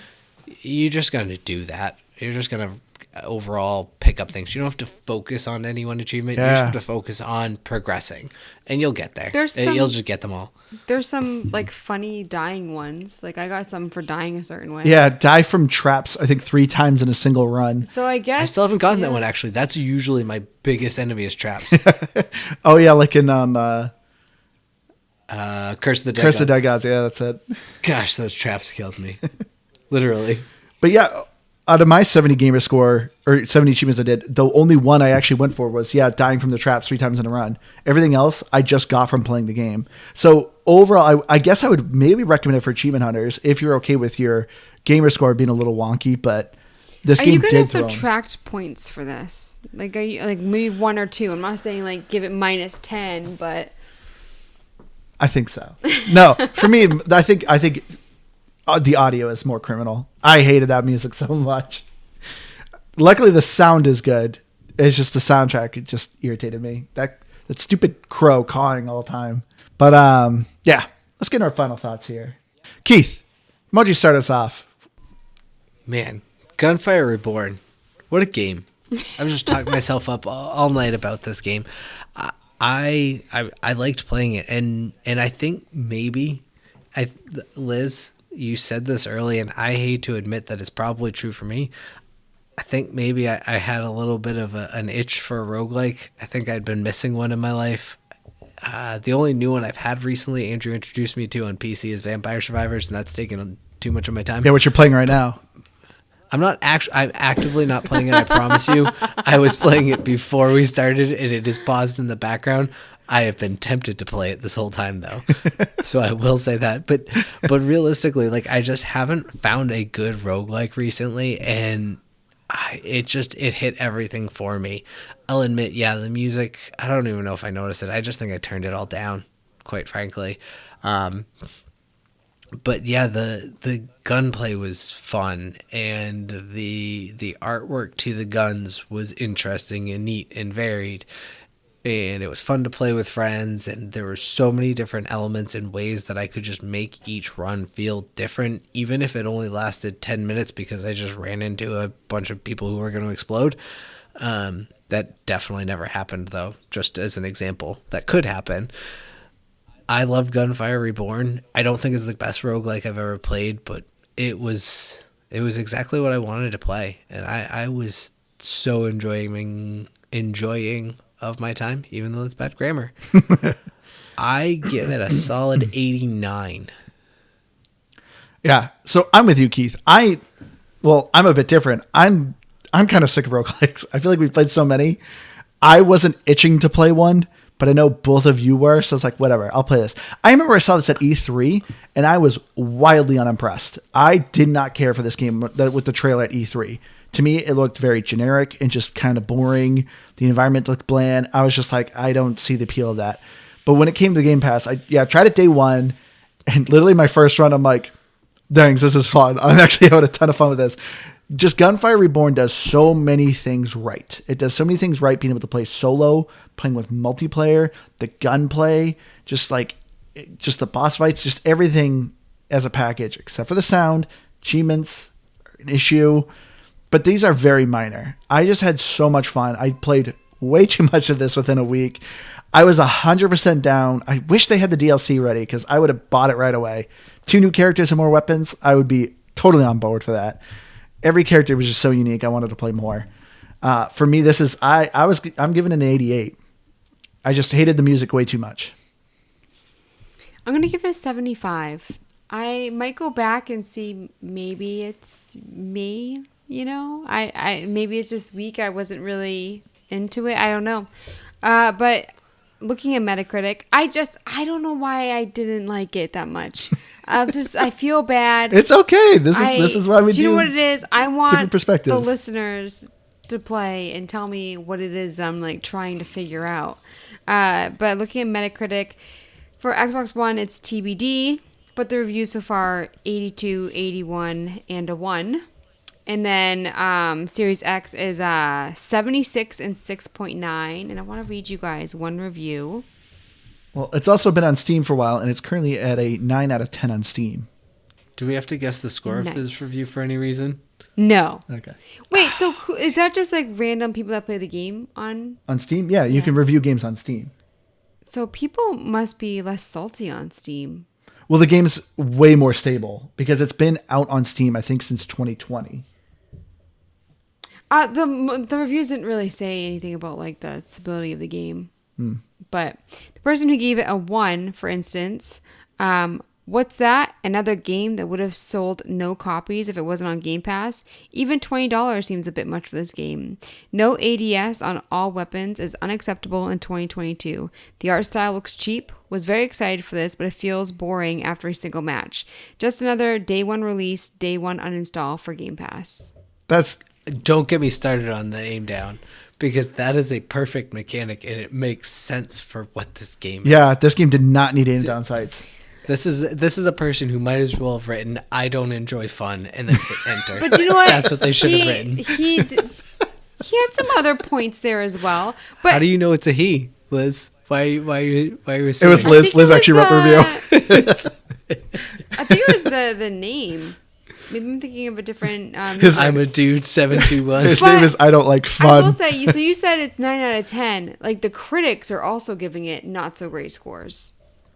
You're just going to do that. You're just going to overall pick up things. You don't have to focus on any one achievement. You just have to focus on progressing, and you'll get there. You'll just get them all. There's some like funny dying ones. Like I got some for dying a certain way. Yeah, die from traps, I think 3 times in a single run. So I guess I still haven't gotten that one, actually. That's usually my biggest enemy is traps. Oh yeah, like in Curse of the Dead Curse Gods. of the Dead Gods, yeah, that's it. Gosh, those traps killed me. Literally. But yeah, out of my 70 gamer score, or 70 achievements I did, the only one I actually went for was, dying from the traps 3 times in a run. Everything else I just got from playing the game. So overall, I guess I would maybe recommend it for achievement hunters if you're okay with your gamer score being a little wonky, but this game did Are you going to subtract points for this? Like, are you, like maybe 1 or 2? I'm not saying like give it -10, but... I think so. No, for me, I think the audio is more criminal. I hated that music so much. Luckily, the sound is good. It's just the soundtrack. It just irritated me. That stupid crow cawing all the time. But yeah, let's get into our final thoughts here. Keith, why don't you start us off? Man, Gunfire Reborn. What a game. I was just talking myself up all night about this game. I liked playing it, and I think maybe Liz, you said this early, and I hate to admit that it's probably true for me. I think maybe I had a little bit of an itch for a roguelike. I think I'd been missing one in my life. The only new one I've had recently, Andrew introduced me to on PC, is Vampire Survivors, and that's taken too much of my time. Yeah, what you're playing right now. I'm actively not playing it, I promise you. I was playing it before we started, and it is paused in the background. I have been tempted to play it this whole time, though. So I will say that. But realistically, like, I just haven't found a good roguelike recently, and it hit everything for me. I'll admit, yeah, the music, I don't even know if I noticed it. I just think I turned it all down, quite frankly. But yeah, the gunplay was fun, and the artwork to the guns was interesting and neat and varied. And it was fun to play with friends, and there were so many different elements and ways that I could just make each run feel different, even if it only lasted 10 minutes because I just ran into a bunch of people who were going to explode. That definitely never happened, though, just as an example. That could happen. I loved Gunfire Reborn. I don't think it's the best roguelike I've ever played, but it was exactly what I wanted to play, and I was so enjoying of my time, even though it's bad grammar. I give it a solid 89. Yeah, so I'm with you, Keith. I'm a bit different. I'm kind of sick of roguelikes. I feel like we've played so many. I wasn't itching to play one, but I know both of you were, so it's like, whatever, I'll play this. I remember I saw this at E3, and I was wildly unimpressed. I did not care for this game with the trailer at E3. To me, it looked very generic and just kind of boring. The environment looked bland. I was just like, I don't see the appeal of that. But when it came to the Game Pass, I tried it day one, and literally my first run, I'm like, dang, this is fun. I'm actually having a ton of fun with this. just Gunfire Reborn does so many things right. It does so many things right, being able to play solo, playing with multiplayer, the gunplay, just the boss fights, just everything as a package, except for the sound. Achievements are an issue, but these are very minor. I just had so much fun. I played way too much of this within a week. I was 100% down. I wish they had the DLC ready because I would have bought it right away. 2 new characters and more weapons. I would be totally on board for that. Every character was just so unique. I wanted to play more. For me, this is I'm giving it an 88. I just hated the music way too much. I'm gonna give it a 75. I might go back and see. Maybe it's me. I maybe it's this week I wasn't really into it. I don't know. But looking at Metacritic, I don't know why I didn't like it that much. I feel bad. It's okay. This is why we do. Do you know what it is? I want different perspectives. The listeners to play and tell me what it is that I'm like trying to figure out. But looking at Metacritic, for Xbox One, it's TBD. But the reviews so far, 82, 81, and a 1. And then Series X is 76 and 6.9. And I want to read you guys one review. Well, it's also been on Steam for a while, and it's currently at a 9 out of 10 on Steam. Do we have to guess the score of this review for any reason? No. Okay. Wait, so is that just like random people that play the game on? On Steam? Yeah, you can review games on Steam. So people must be less salty on Steam. Well, the game's way more stable because it's been out on Steam, I think, since 2020. The reviews didn't really say anything about like the stability of the game. But the person who gave it a 1, for instance, what's that? Another game that would have sold no copies if it wasn't on Game Pass? Even $20 seems a bit much for this game. No ADS on all weapons is unacceptable in 2022. The art style looks cheap. Was very excited for this, but it feels boring after a single match. Just another day 1 release, day 1 uninstall for Game Pass. Don't get me started on the aim down, because that is a perfect mechanic and it makes sense for what this game is. Yeah, this game did not need aim down sights. This is a person who might as well have written, "I don't enjoy fun," and then hit enter. But you know what? That's what they should have written. He had some other points there as well. But how do you know it's a he, Liz? Why are you assuming? It was Liz. Liz actually wrote the review. I think it was the name. Maybe I'm thinking of a different... I'm a dude 721. His name is I Don't Like Fun. I will say, so you said it's 9 out of 10. Like, the critics are also giving it not so great scores.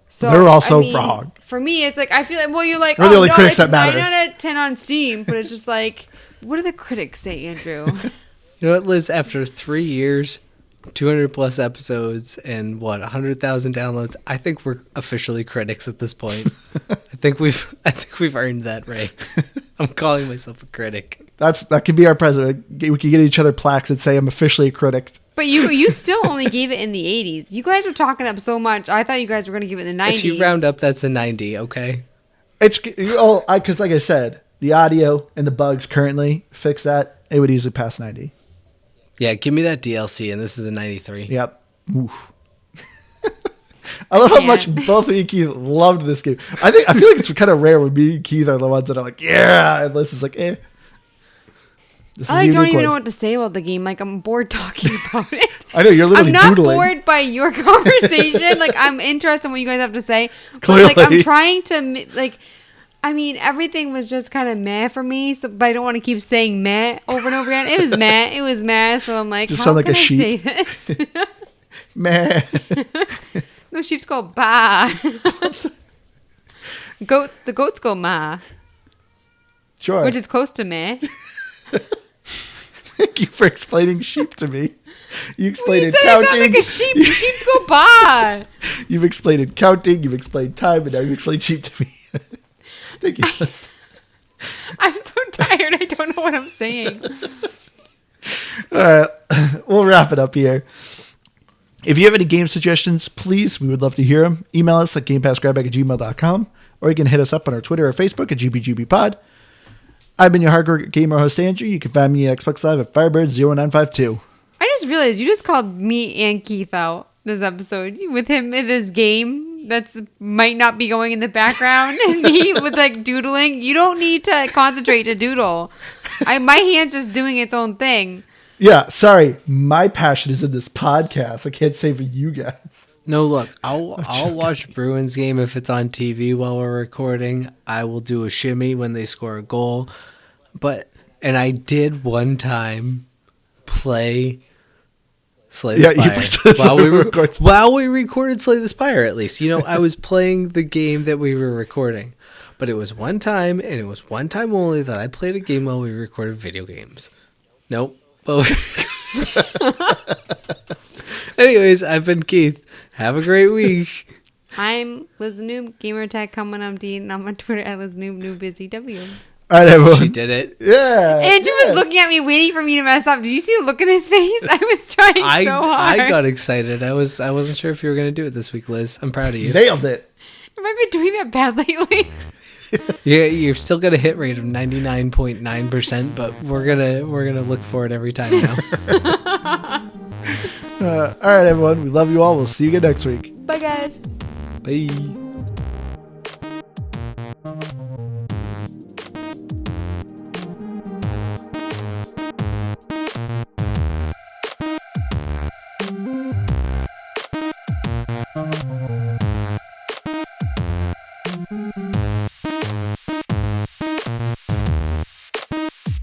So they're also wrong. For me, it's like, I feel like, well, you're like, we're the only no, critics it's that matter. 9 out of 10 on Steam, but it's just like, what do the critics say, Andrew? You know what, Liz? After 3 years, 200 plus episodes, and 100,000 downloads, I think we're officially critics at this point. I think we've earned that right. I'm calling myself a critic. That could be our president. We could get each other plaques that say I'm officially a critic. But you still only gave it in the 80s. You guys were talking up so much. I thought you guys were going to give it in the 90s. If you round up, that's a 90, okay? It's because like I said, the audio and the bugs currently fix that. It would easily pass 90. Yeah, give me that DLC, and this is a 93. Yep. Oof. I love how much both of you, Keith, loved this game. I feel like it's kind of rare when me and Keith are the ones that are like, yeah, and Liz is like, eh. I don't even know what to say about the game. Like, I'm bored talking about it. I know, you're literally doodling. I'm not bored by your conversation. Like, I'm interested in what you guys have to say. Clearly. But, like, I'm trying to, like, I mean, everything was just kind of meh for me. So, but I don't want to keep saying meh over and over again. It was meh. It was meh. So I'm like, just how sound like can a I sheep. say this? Meh. No, sheeps go bah. The goats go ma. Sure. Which is close to meh. Thank you for explaining sheep to me. You explained You said counting. it sounded like a sheep. The sheeps go bah. You've explained counting. You've explained time, and now you explained sheep to me. Thank you. I'm so tired. I don't know what I'm saying. All right, we'll wrap it up here. If you have any game suggestions, please, we would love to hear them. Email us at gamepassgrabbag@gmail.com, or you can hit us up on our Twitter or Facebook at GBGBpod. I've been your hardcore gamer host, Andrew. You can find me at Xbox Live at Firebird0952. I just realized you just called me and Keith out this episode with him in this game that's might not be going in the background and me with like doodling. You don't need to concentrate to doodle. My hand's just doing its own thing. Yeah, sorry. My passion is in this podcast. I can't say for you guys. No, look, I'll watch Bruins game if it's on TV while we're recording. I will do a shimmy when they score a goal. And I did one time play Slay the Yeah, you Spire played while we recorded Slay the Spire, at least. I was playing the game that we were recording. But it was one time, and it was one time only that I played a game while we recorded video games. Nope. Anyways, I've been Keith. Have a great week. I'm Liz Noob, gamertag coming on D, and on my Twitter at Liz Noob, NoobBusyW. All right, everyone. She did it. Yeah. Andrew was looking at me, waiting for me to mess up. Did you see the look in his face? I was trying so hard. I got excited. I wasn't sure if you were going to do it this week, Liz. I'm proud of you. Nailed it. Have I been doing that bad lately? Yeah, you've still got a hit rate of 99.9%, but we're gonna look for it every time now. All right, everyone. We love you all. We'll see you again next week. Bye, guys. Bye.